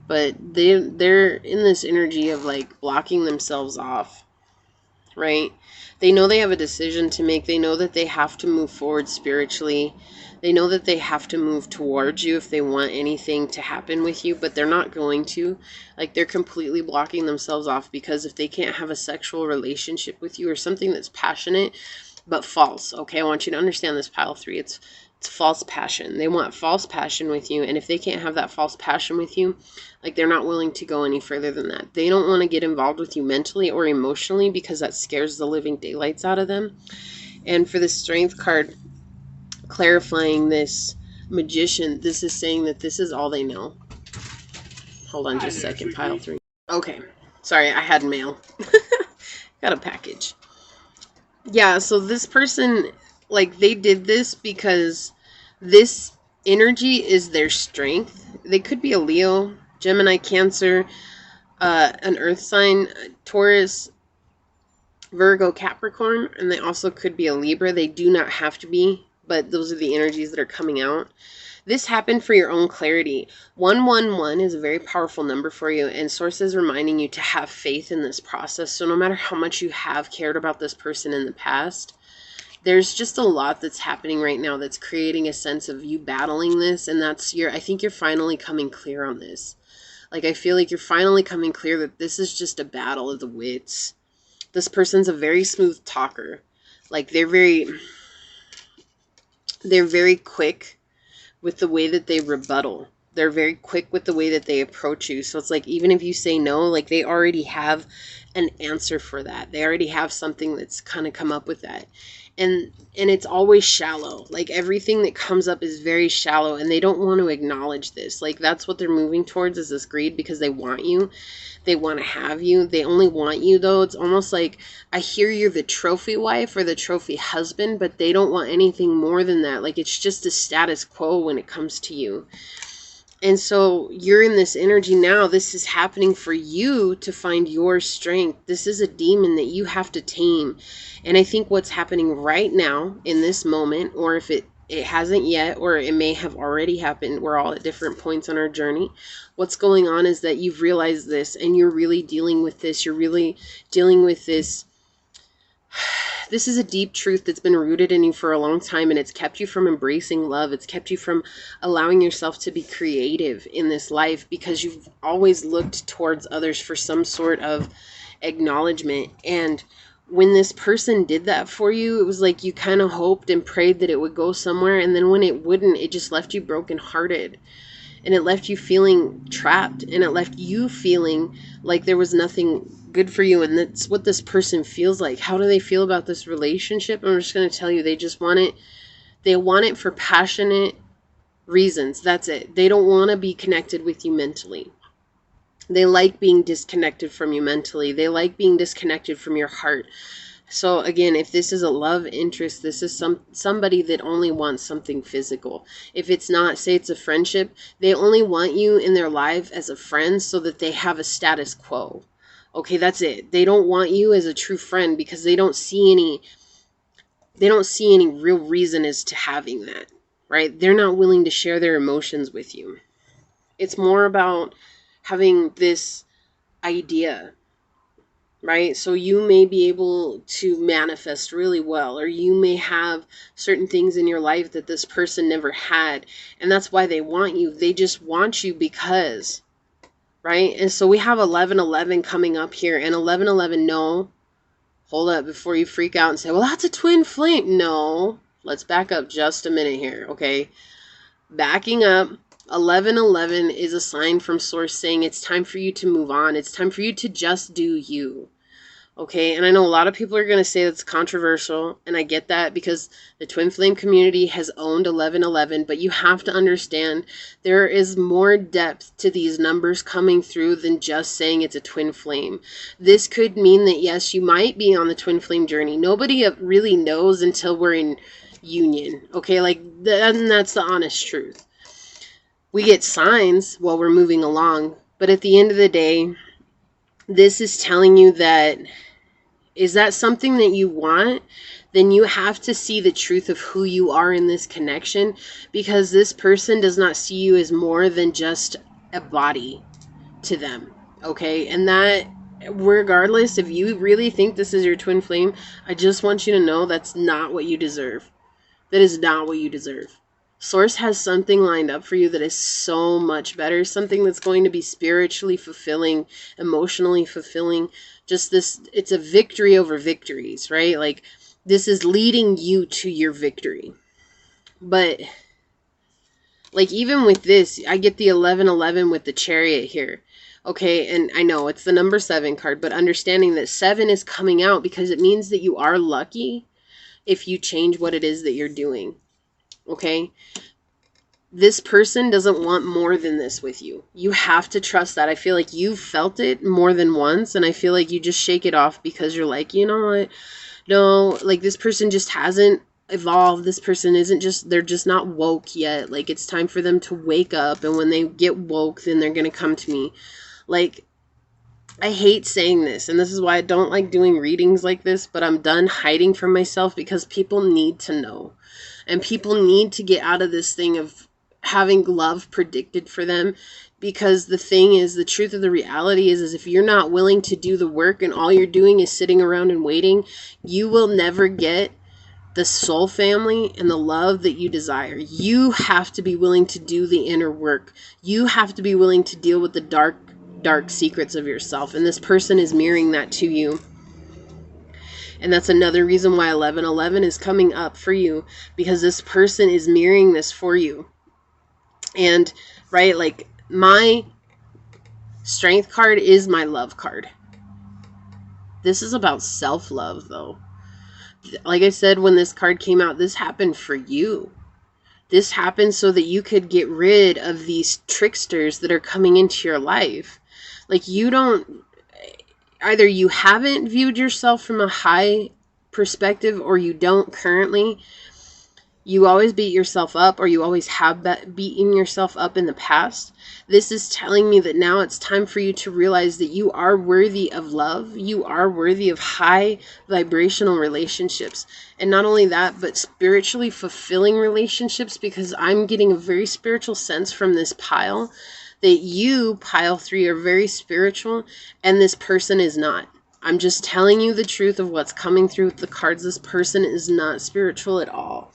[SPEAKER 1] but they're in this energy of like blocking themselves off, right? They know they have a decision to make. They know that they have to move forward spiritually. They know that they have to move towards you if they want anything to happen with you, but they're not going to. Like they're completely blocking themselves off because if they can't have a sexual relationship with you or something that's passionate but false, okay? I want you to understand this, pile 3. It's false passion. They want false passion with you. And if they can't have that false passion with you, like they're not willing to go any further than that. They don't want to get involved with you mentally or emotionally because that scares the living daylights out of them. And for the Strength card, clarifying this Magician, this is saying that this is all they know. Hold on just a second, pile 3. Okay. Sorry, I had mail. Got a package. Yeah, so this person, like, they did this because this energy is their strength. They could be a Leo, Gemini, Cancer, an earth sign, Taurus, Virgo, Capricorn, and they also could be a Libra. They do not have to be, but those are the energies that are coming out. This happened for your own clarity. 111 is a very powerful number for you, and Source is reminding you to have faith in this process. So no matter how much you have cared about this person in the past, there's just a lot that's happening right now that's creating a sense of you battling this, and I think you're finally coming clear on this. Like, I feel like you're finally coming clear that this is just a battle of the wits. This person's a very smooth talker. Like, they're very quick with the way that they rebuttal. They're very quick with the way that they approach you. So it's like, even if you say no, like, they already have an answer for that. They already have something that's kind of come up with that. And it's always shallow. Like, everything that comes up is very shallow, and they don't want to acknowledge this. Like, that's what they're moving towards, is this greed, because they want you. They want to have you. They only want you, though. It's almost like, I hear you're the trophy wife or the trophy husband, but they don't want anything more than that. Like, it's just a status quo when it comes to you. And so you're in this energy now. This is happening for you to find your strength. This is a demon that you have to tame. And I think what's happening right now in this moment, or if it hasn't yet, or it may have already happened, we're all at different points on our journey. What's going on is that you've realized this, and you're really dealing with this. You're really dealing with this. This is a deep truth that's been rooted in you for a long time, and it's kept you from embracing love. It's kept you from allowing yourself to be creative in this life because you've always looked towards others for some sort of acknowledgement. And when this person did that for you, it was like you kind of hoped and prayed that it would go somewhere, and then when it wouldn't, it just left you brokenhearted. And it left you feeling trapped, and it left you feeling like there was nothing good for you. And that's what this person feels like. How do they feel about this relationship? I'm just going to tell you, they just want it. They want it for passionate reasons. That's it. They don't want to be connected with you mentally. They like being disconnected from you mentally. They like being disconnected from your heart. So again, if this is a love interest, this is somebody that only wants something physical. If it's not, say it's a friendship, they only want you in their life as a friend so that they have a status quo. Okay, that's it. They don't want you as a true friend because they don't see any real reason as to having that, right? They're not willing to share their emotions with you. It's more about having this idea, right? So you may be able to manifest really well, or you may have certain things in your life that this person never had, and that's why they want you. They just want you because, right? And so we have 1111 coming up here, and 1111, no, hold up before you freak out and say, well, that's a twin flame. No, let's back up just a minute here, okay? Backing up, 1111 is a sign from Source saying it's time for you to move on. It's time for you to just do you. Okay, and I know a lot of people are going to say that's controversial, and I get that because the twin flame community has owned 1111, but you have to understand there is more depth to these numbers coming through than just saying it's a twin flame. This could mean that, yes, you might be on the twin flame journey. Nobody really knows until we're in union, okay? Like, and that's the honest truth. We get signs while we're moving along, but at the end of the day, this is telling you that, is that something that you want? Then you have to see the truth of who you are in this connection, because this person does not see you as more than just a body to them, okay? And that, regardless, if you really think this is your twin flame, I just want you to know that's not what you deserve. That is not what you deserve. Source has something lined up for you that is so much better, something that's going to be spiritually fulfilling, emotionally fulfilling. Just this, it's a victory over victories, right? Like, this is leading you to your victory. But like even with this, I get the 1111 with the Chariot here. Okay, and I know it's the number 7 card, but understanding that 7 is coming out because it means that you are lucky if you change what it is that you're doing. Okay? This person doesn't want more than this with you. You have to trust that. I feel like you've felt it more than once, and I feel like you just shake it off because you're like, you know what? No, like this person just hasn't evolved. This person isn't just, they're just not woke yet. Like it's time for them to wake up, and when they get woke, then they're going to come to me. Like, I hate saying this, and this is why I don't like doing readings like this, but I'm done hiding from myself because people need to know. And people need to get out of this thing of having love predicted for them, because the thing is, the truth of the reality is if you're not willing to do the work and all you're doing is sitting around and waiting, you will never get the soul family and the love that you desire. You have to be willing to do the inner work. You have to be willing to deal with the dark secrets of yourself, and this person is mirroring that to you. And that's another reason why 1111 is coming up for you, because this person is mirroring this for you. And right, like my strength card is my love card. This is about self-love though. Like I said, when this card came out, this happened for you. This happened so that you could get rid of these tricksters that are coming into your life. Like you don't, either you haven't viewed yourself from a high perspective or you don't currently. You always beat yourself up, or you always have beaten yourself up in the past. This is telling me that now it's time for you to realize that you are worthy of love. You are worthy of high vibrational relationships. And not only that, but spiritually fulfilling relationships, because I'm getting a very spiritual sense from this pile that you, pile 3, are very spiritual and this person is not. I'm just telling you the truth of what's coming through with the cards. This person is not spiritual at all.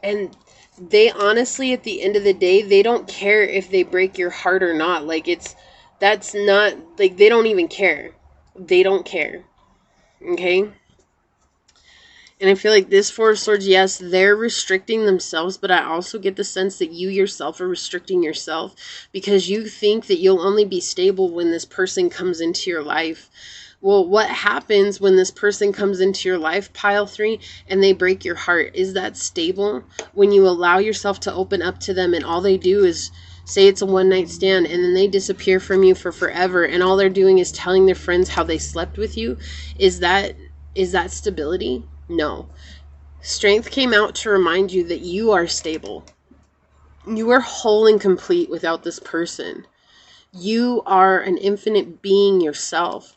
[SPEAKER 1] And they honestly, at the end of the day, they don't care if they break your heart or not. Like that's not, like they don't even care. They don't care. Okay? And I feel like this 4 of Swords, yes, they're restricting themselves, but I also get the sense that you yourself are restricting yourself because you think that you'll only be stable when this person comes into your life. Well, what happens when this person comes into your life, pile 3, and they break your heart? Is that stable? When you allow yourself to open up to them and all they do is say it's a one-night stand and then they disappear from you for forever and all they're doing is telling their friends how they slept with you? Is that stability? No. Strength came out to remind you that you are stable. You are whole and complete without this person. You are an infinite being yourself.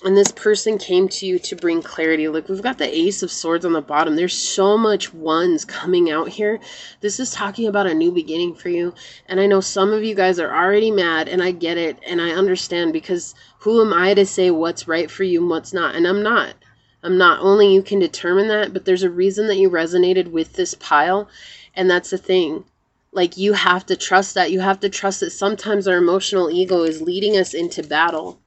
[SPEAKER 1] And this person came to you to bring clarity. Look, we've got the Ace of Swords on the bottom. There's so much ones coming out here. This is talking about a new beginning for you. And I know some of you guys are already mad, and I get it, and I understand, because who am I to say what's right for you and what's not? And I'm not. Only you can determine that, but there's a reason that you resonated with this pile, and that's the thing. Like, you have to trust that. You have to trust that sometimes our emotional ego is leading us into battle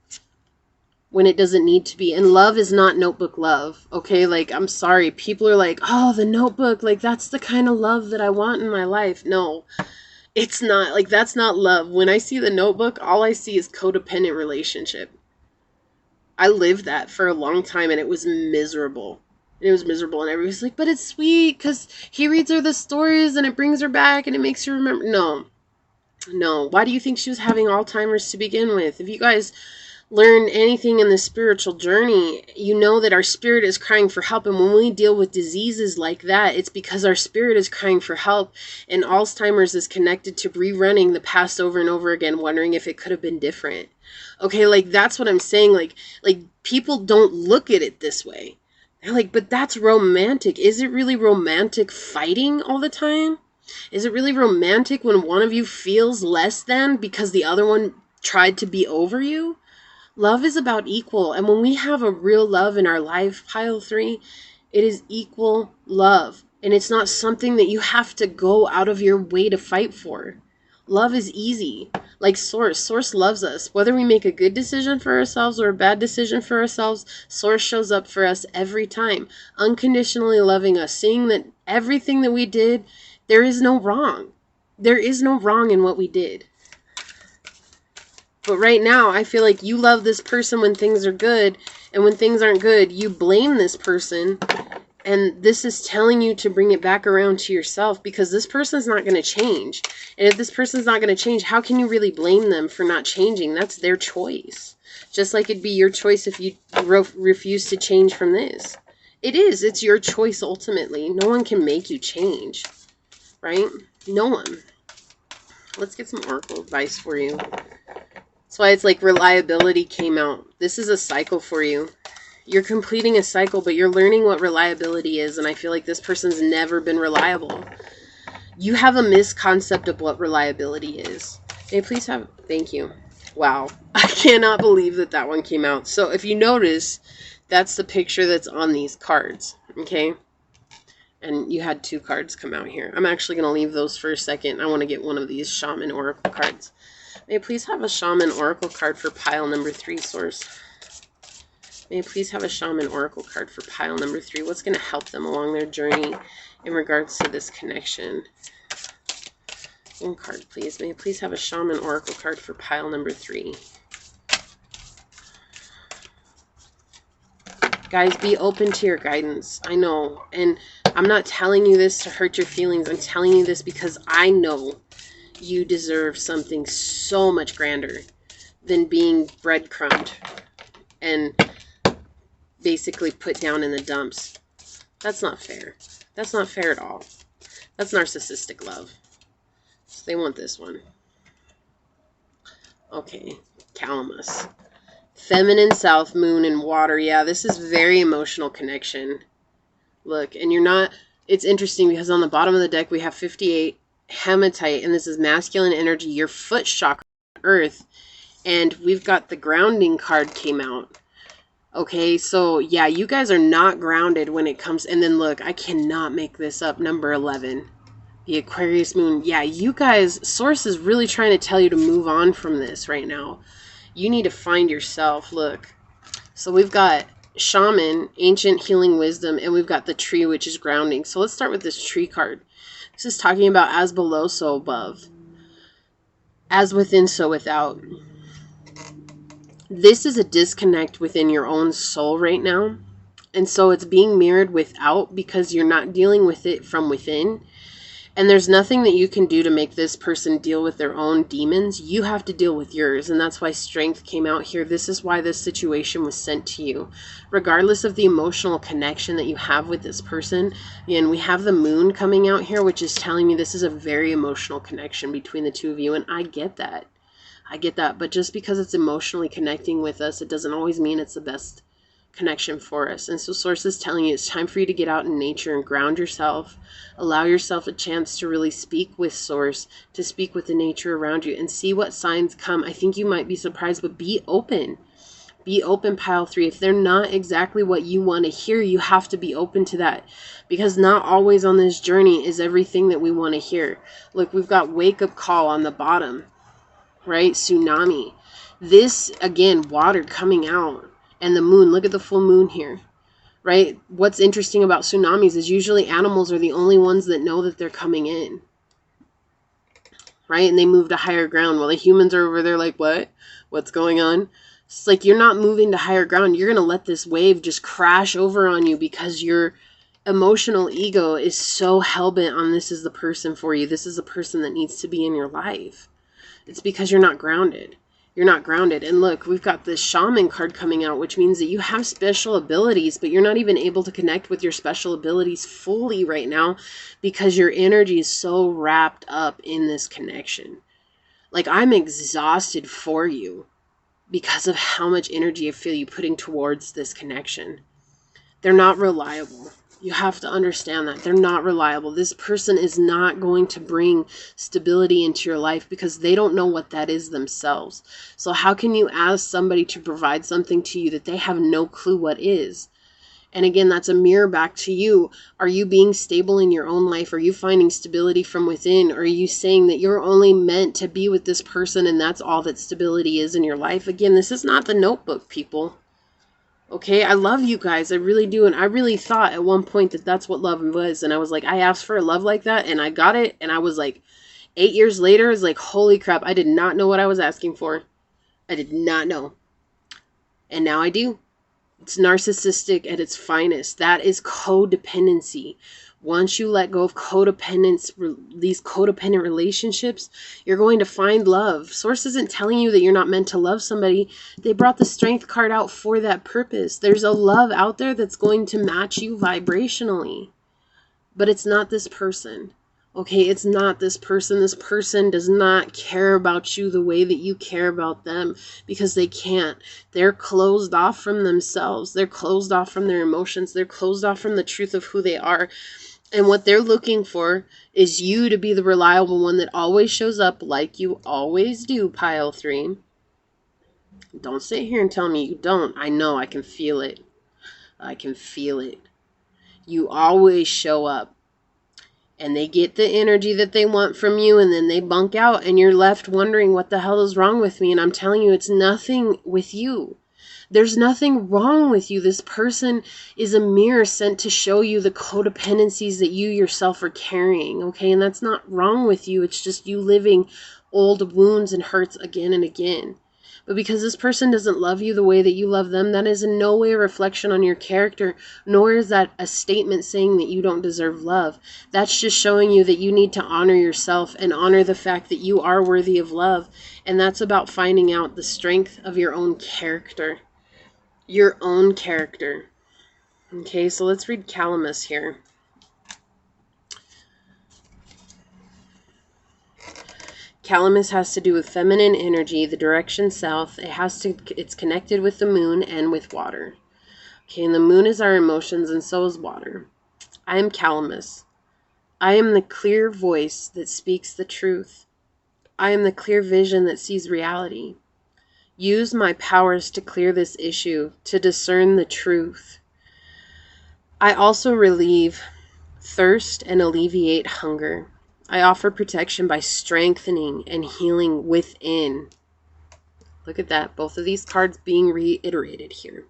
[SPEAKER 1] when it doesn't need to be. And love is not notebook love, okay? Like, I'm sorry. People are like, oh, the notebook, like, that's the kind of love that I want in my life. No, it's not. Like, that's not love. When I see the notebook, all I see is codependent relationship. I lived that for a long time, and it was miserable. It was miserable, and everybody's like, but it's sweet, because he reads her the stories, and it brings her back, and it makes her remember. No. Why do you think she was having Alzheimer's to begin with? If you guys learn anything in the spiritual journey, you know that our spirit is crying for help. And when we deal with diseases like that, it's because our spirit is crying for help. And Alzheimer's is connected to rerunning the past over and over again, wondering if it could have been different. Okay, like, that's what I'm saying. Like people don't look at it this way. They're like, but that's romantic. Is it really romantic fighting all the time? Is it really romantic when one of you feels less than because the other one tried to be over you? Love is about equal. And when we have a real love in our life, pile 3, it is equal love. And it's not something that you have to go out of your way to fight for. Love is easy. Like Source. Source loves us. Whether we make a good decision for ourselves or a bad decision for ourselves, Source shows up for us every time. Unconditionally loving us. Seeing that everything that we did There is no wrong. There is no wrong in what we did. But right now, I feel like you love this person when things are good, and when things aren't good, you blame this person, and this is telling you to bring it back around to yourself, because this person's not going to change. And if this person's not going to change, how can you really blame them for not changing? That's their choice. Just like it'd be your choice if you refuse to change from this. It is. It's your choice ultimately. No one can make you change, right? No one. Let's get some oracle advice for you. That's why it's like reliability came out. This is a cycle for you. You're completing a cycle, but you're learning what reliability is. And I feel like this person's never been reliable. You have a misconcept of what reliability is. May I please have... Thank you. Wow. I cannot believe that that one came out. So if you notice, that's the picture that's on these cards. Okay? And you had 2 cards come out here. I'm actually going to leave those for a second. I want to get one of these shaman oracle cards. May I please have a shaman oracle card for pile number 3, source? May I please have a shaman oracle card for pile number 3? What's going to help them along their journey in regards to this connection? One card, please. May I please have a shaman oracle card for pile number 3? Guys, be open to your guidance. I know. And I'm not telling you this to hurt your feelings. I'm telling you this because I know you deserve something so much grander than being breadcrumbed and basically put down in the dumps. That's not fair. That's not fair at all. That's narcissistic love. So they want this one. Okay, Calamus. Feminine, South, Moon, and Water. Yeah, this is very emotional connection. Look, and you're not... It's interesting because on the bottom of the deck we have 58 Hematite, and this is masculine energy, your foot chakra, Earth, and we've got the grounding card came out. Okay, so yeah, you guys are not grounded when it comes, and then look, I cannot make this up, number 11, the Aquarius moon. Yeah, you guys, source is really trying to tell you to move on from this right now. You need to find yourself. Look, so we've got shaman, ancient healing wisdom, and we've got the tree, which is grounding. So let's start with this tree card. This is talking about as below, so above. As within, so without. This is a disconnect within your own soul right now. And so it's being mirrored without because you're not dealing with it from within. And there's nothing that you can do to make this person deal with their own demons. You have to deal with yours. And that's why strength came out here. This is why this situation was sent to you. Regardless of the emotional connection that you have with this person. And we have the moon coming out here, which is telling me this is a very emotional connection between the two of you. And I get that. I get that. But just because it's emotionally connecting with us, it doesn't always mean it's the best connection for us. And so source is telling you it's time for you to get out in nature and ground yourself. Allow yourself a chance to really speak with source, to speak with the nature around you and see what signs come. I think you might be surprised, but be open. Be open, pile 3. If they're not exactly what you want to hear, you have to be open to that, because not always on this journey is everything that we want to hear. Look, we've got wake up call on the bottom, right? Tsunami. This, again, water coming out. And the moon, look at the full moon here, right? What's interesting about tsunamis is usually animals are the only ones that know that they're coming in, right? And they move to higher ground while the humans are over there like, what? What's going on? It's like you're not moving to higher ground. You're going to let this wave just crash over on you because your emotional ego is so hell-bent on this is the person for you. This is the person that needs to be in your life. It's because you're not grounded. You're not grounded. And look, we've got this shaman card coming out, which means that you have special abilities, but you're not even able to connect with your special abilities fully right now because your energy is so wrapped up in this connection. Like, I'm exhausted for you because of how much energy I feel you putting towards this connection. They're not reliable. You have to understand that. They're not reliable. This person is not going to bring stability into your life because they don't know what that is themselves. So how can you ask somebody to provide something to you that they have no clue what is? And again, that's a mirror back to you. Are you being stable in your own life? Are you finding stability from within? Or are you saying that you're only meant to be with this person and that's all that stability is in your life? Again, this is not the Notebook, people. Okay, I love you guys. I really do. And I really thought at one point that that's what love was. And I was like, I asked for a love like that and I got it. And I was like, 8 years later, it's like, holy crap, I did not know what I was asking for. I did not know. And now I do. It's narcissistic at its finest. That is codependency. Once you let go of codependence, these codependent relationships, you're going to find love. Source isn't telling you that you're not meant to love somebody. They brought the strength card out for that purpose. There's a love out there that's going to match you vibrationally. But it's not this person. Okay, it's not this person. This person does not care about you the way that you care about them because they can't. They're closed off from themselves. They're closed off from their emotions. They're closed off from the truth of who they are. And what they're looking for is you to be the reliable one that always shows up like you always do, pile 3. Don't sit here and tell me you don't. I know, I can feel it. I can feel it. You always show up. And they get the energy that they want from you, and then they bunk out, and you're left wondering what the hell is wrong with me. And I'm telling you, it's nothing with you. There's nothing wrong with you. This person is a mirror sent to show you the codependencies that you yourself are carrying, okay? And that's not wrong with you. It's just you living old wounds and hurts again and again. But because this person doesn't love you the way that you love them, that is in no way a reflection on your character, nor is that a statement saying that you don't deserve love. That's just showing you that you need to honor yourself and honor the fact that you are worthy of love. And that's about finding out the strength of your own character. Your own character. Okay, so let's read Calamus here. Calamus has to do with feminine energy, the direction south. It's connected with the moon and with water. Okay, and the moon is our emotions and so is water. I am Calamus. I am the clear voice that speaks the truth. I am the clear vision that sees reality. Use my powers to clear this issue, to discern the truth. I also relieve thirst and alleviate hunger. I offer protection by strengthening and healing within. Look at that. Both of these cards being reiterated here.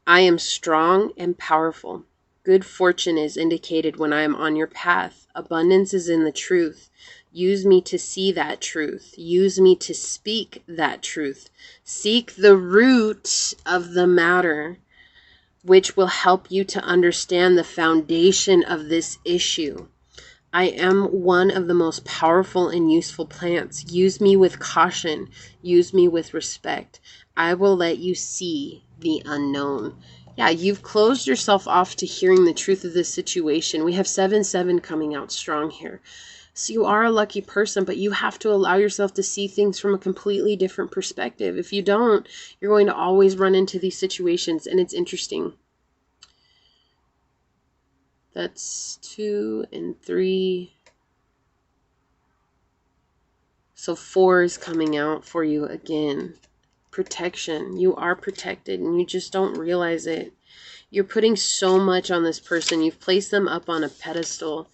[SPEAKER 1] I am strong and powerful. Good fortune is indicated when I am on your path. Abundance is in the truth. Use me to see that truth. Use me to speak that truth. Seek the root of the matter, which will help you to understand the foundation of this issue. I am one of the most powerful and useful plants. Use me with caution. Use me with respect. I will let you see the unknown. Yeah, you've closed yourself off to hearing the truth of this situation. We have 7-7 coming out strong here. So you are a lucky person, but you have to allow yourself to see things from a completely different perspective. If you don't, you're going to always run into these situations, and it's interesting. That's 2 and 3. So 4 is coming out for you again. Protection. You are protected and you just don't realize it. You're putting so much on this person. You've placed them up on a pedestal.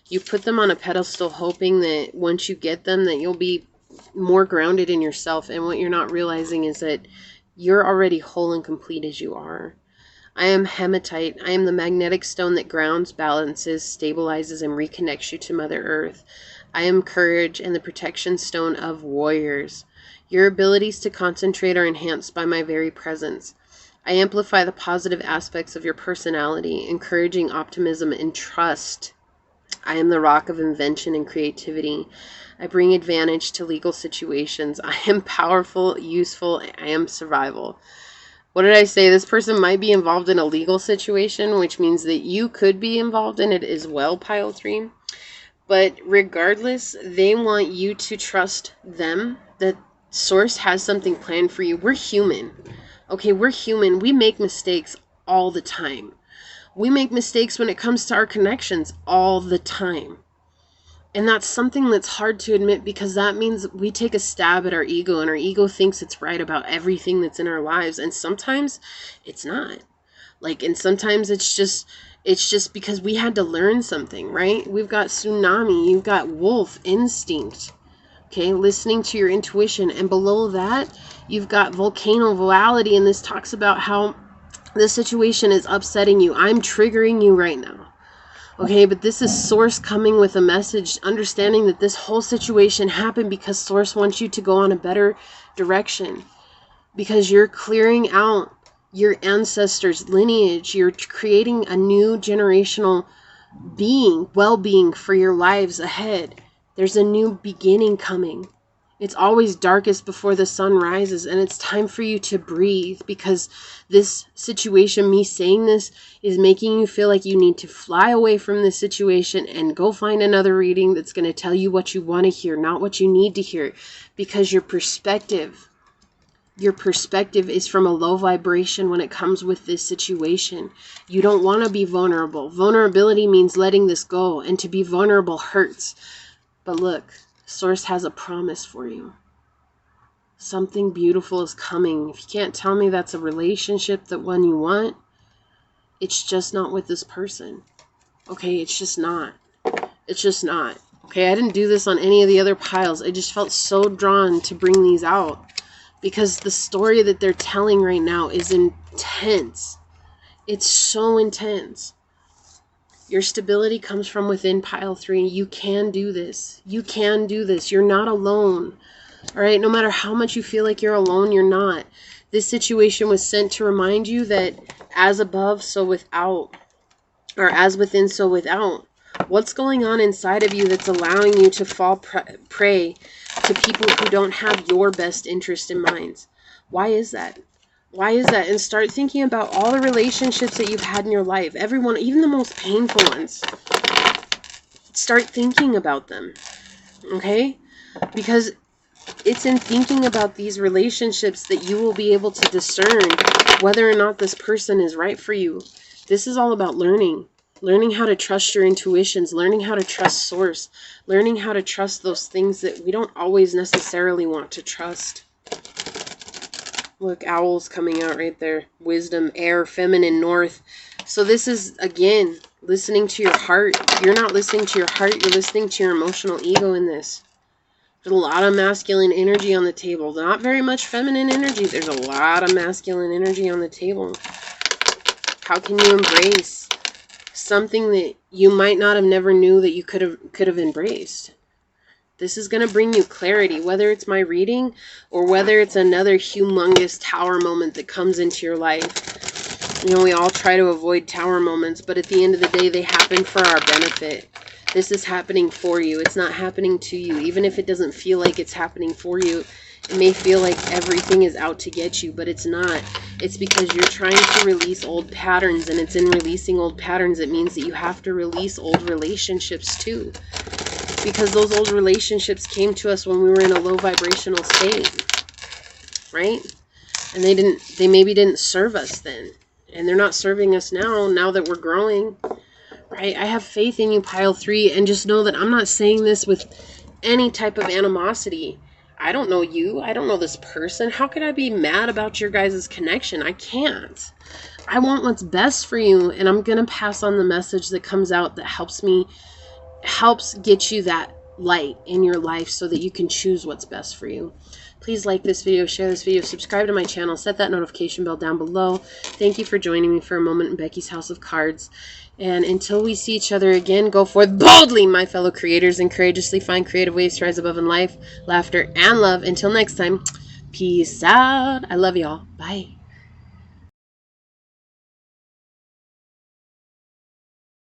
[SPEAKER 1] You put them on a pedestal hoping that once you get them that you'll be more grounded in yourself. And what you're not realizing is that you're already whole and complete as you are. I am hematite. I am the magnetic stone that grounds, balances, stabilizes, and reconnects you to Mother Earth. I am courage and the protection stone of warriors. Your abilities to concentrate are enhanced by my very presence. I amplify the positive aspects of your personality, encouraging optimism and trust. I am the rock of invention and creativity. I bring advantage to legal situations. I am powerful, useful. I am survival. What did I say? This person might be involved in a legal situation, which means that you could be involved in it as well, pile 3. But regardless, they want you to trust them, that Source has something planned for you. We're human. Okay, we're human. We make mistakes all the time. We make mistakes when it comes to our connections all the time. And that's something that's hard to admit because that means we take a stab at our ego and our ego thinks it's right about everything that's in our lives. And sometimes it's not. And sometimes it's just because we had to learn something, right? We've got tsunami, you've got wolf instinct. Okay, listening to your intuition. And below that, you've got volcano voality, and this talks about how this situation is upsetting you. I'm triggering you right now. Okay, but this is Source coming with a message, understanding that this whole situation happened because Source wants you to go on a better direction. Because you're clearing out your ancestors' lineage. You're creating a new generational well-being for your lives ahead. There's a new beginning coming. It's always darkest before the sun rises, and it's time for you to breathe, because this situation, me saying this, is making you feel like you need to fly away from this situation and go find another reading that's going to tell you what you want to hear, not what you need to hear, because your perspective is from a low vibration when it comes with this situation. You don't want to be vulnerable. Vulnerability means letting this go, and to be vulnerable hurts. But look, Source has a promise for you. Something beautiful is coming. If you can't tell me that's a relationship, the one you want, it's just not with this person. Okay, it's just not. It's just not. Okay, I didn't do this on any of the other piles. I just felt so drawn to bring these out, because the story that they're telling right now is intense. It's so intense. Your stability comes from within, pile 3. You can do this. You can do this. You're not alone. All right? No matter how much you feel like you're alone, you're not. This situation was sent to remind you that as above, so without. Or as within, so without. What's going on inside of you that's allowing you to fall prey to people who don't have your best interest in mind? Why is that? Why is that? And start thinking about all the relationships that you've had in your life. Everyone, even the most painful ones. Start thinking about them. Okay? Because it's in thinking about these relationships that you will be able to discern whether or not this person is right for you. This is all about learning. Learning how to trust your intuitions. Learning how to trust Source. Learning how to trust those things that we don't always necessarily want to trust. Look, owls coming out right there. Wisdom, air, feminine, north. So this is, again, listening to your heart. You're not listening to your heart. You're listening to your emotional ego in this. There's a lot of masculine energy on the table. Not very much feminine energy. There's a lot of masculine energy on the table. How can you embrace something that you might not have never knew that you could have embraced? This is going to bring you clarity, whether it's my reading or whether it's another humongous tower moment that comes into your life. You know, we all try to avoid tower moments, but at the end of the day, they happen for our benefit. This is happening for you. It's not happening to you. Even if it doesn't feel like it's happening for you, it may feel like everything is out to get you, but it's not. It's because you're trying to release old patterns, and it's in releasing old patterns, it means that you have to release old relationships too. Because those old relationships came to us when we were in a low vibrational state, right? And they maybe didn't serve us then. And they're not serving us now that we're growing, right? I have faith in you, pile 3, and just know that I'm not saying this with any type of animosity. I don't know you. I don't know this person. How could I be mad about your guys' connection? I can't. I want what's best for you, and I'm going to pass on the message that comes out that helps get you that light in your life so that you can choose what's best for you. Please like this video, share this video, subscribe to my channel, set that notification bell down below. Thank you for joining me for a moment in Becky's House of Cards. And until we see each other again, go forth boldly, my fellow creators, and courageously find creative ways to rise above in life, laughter, and love. Until next time, peace out. I love y'all. Bye.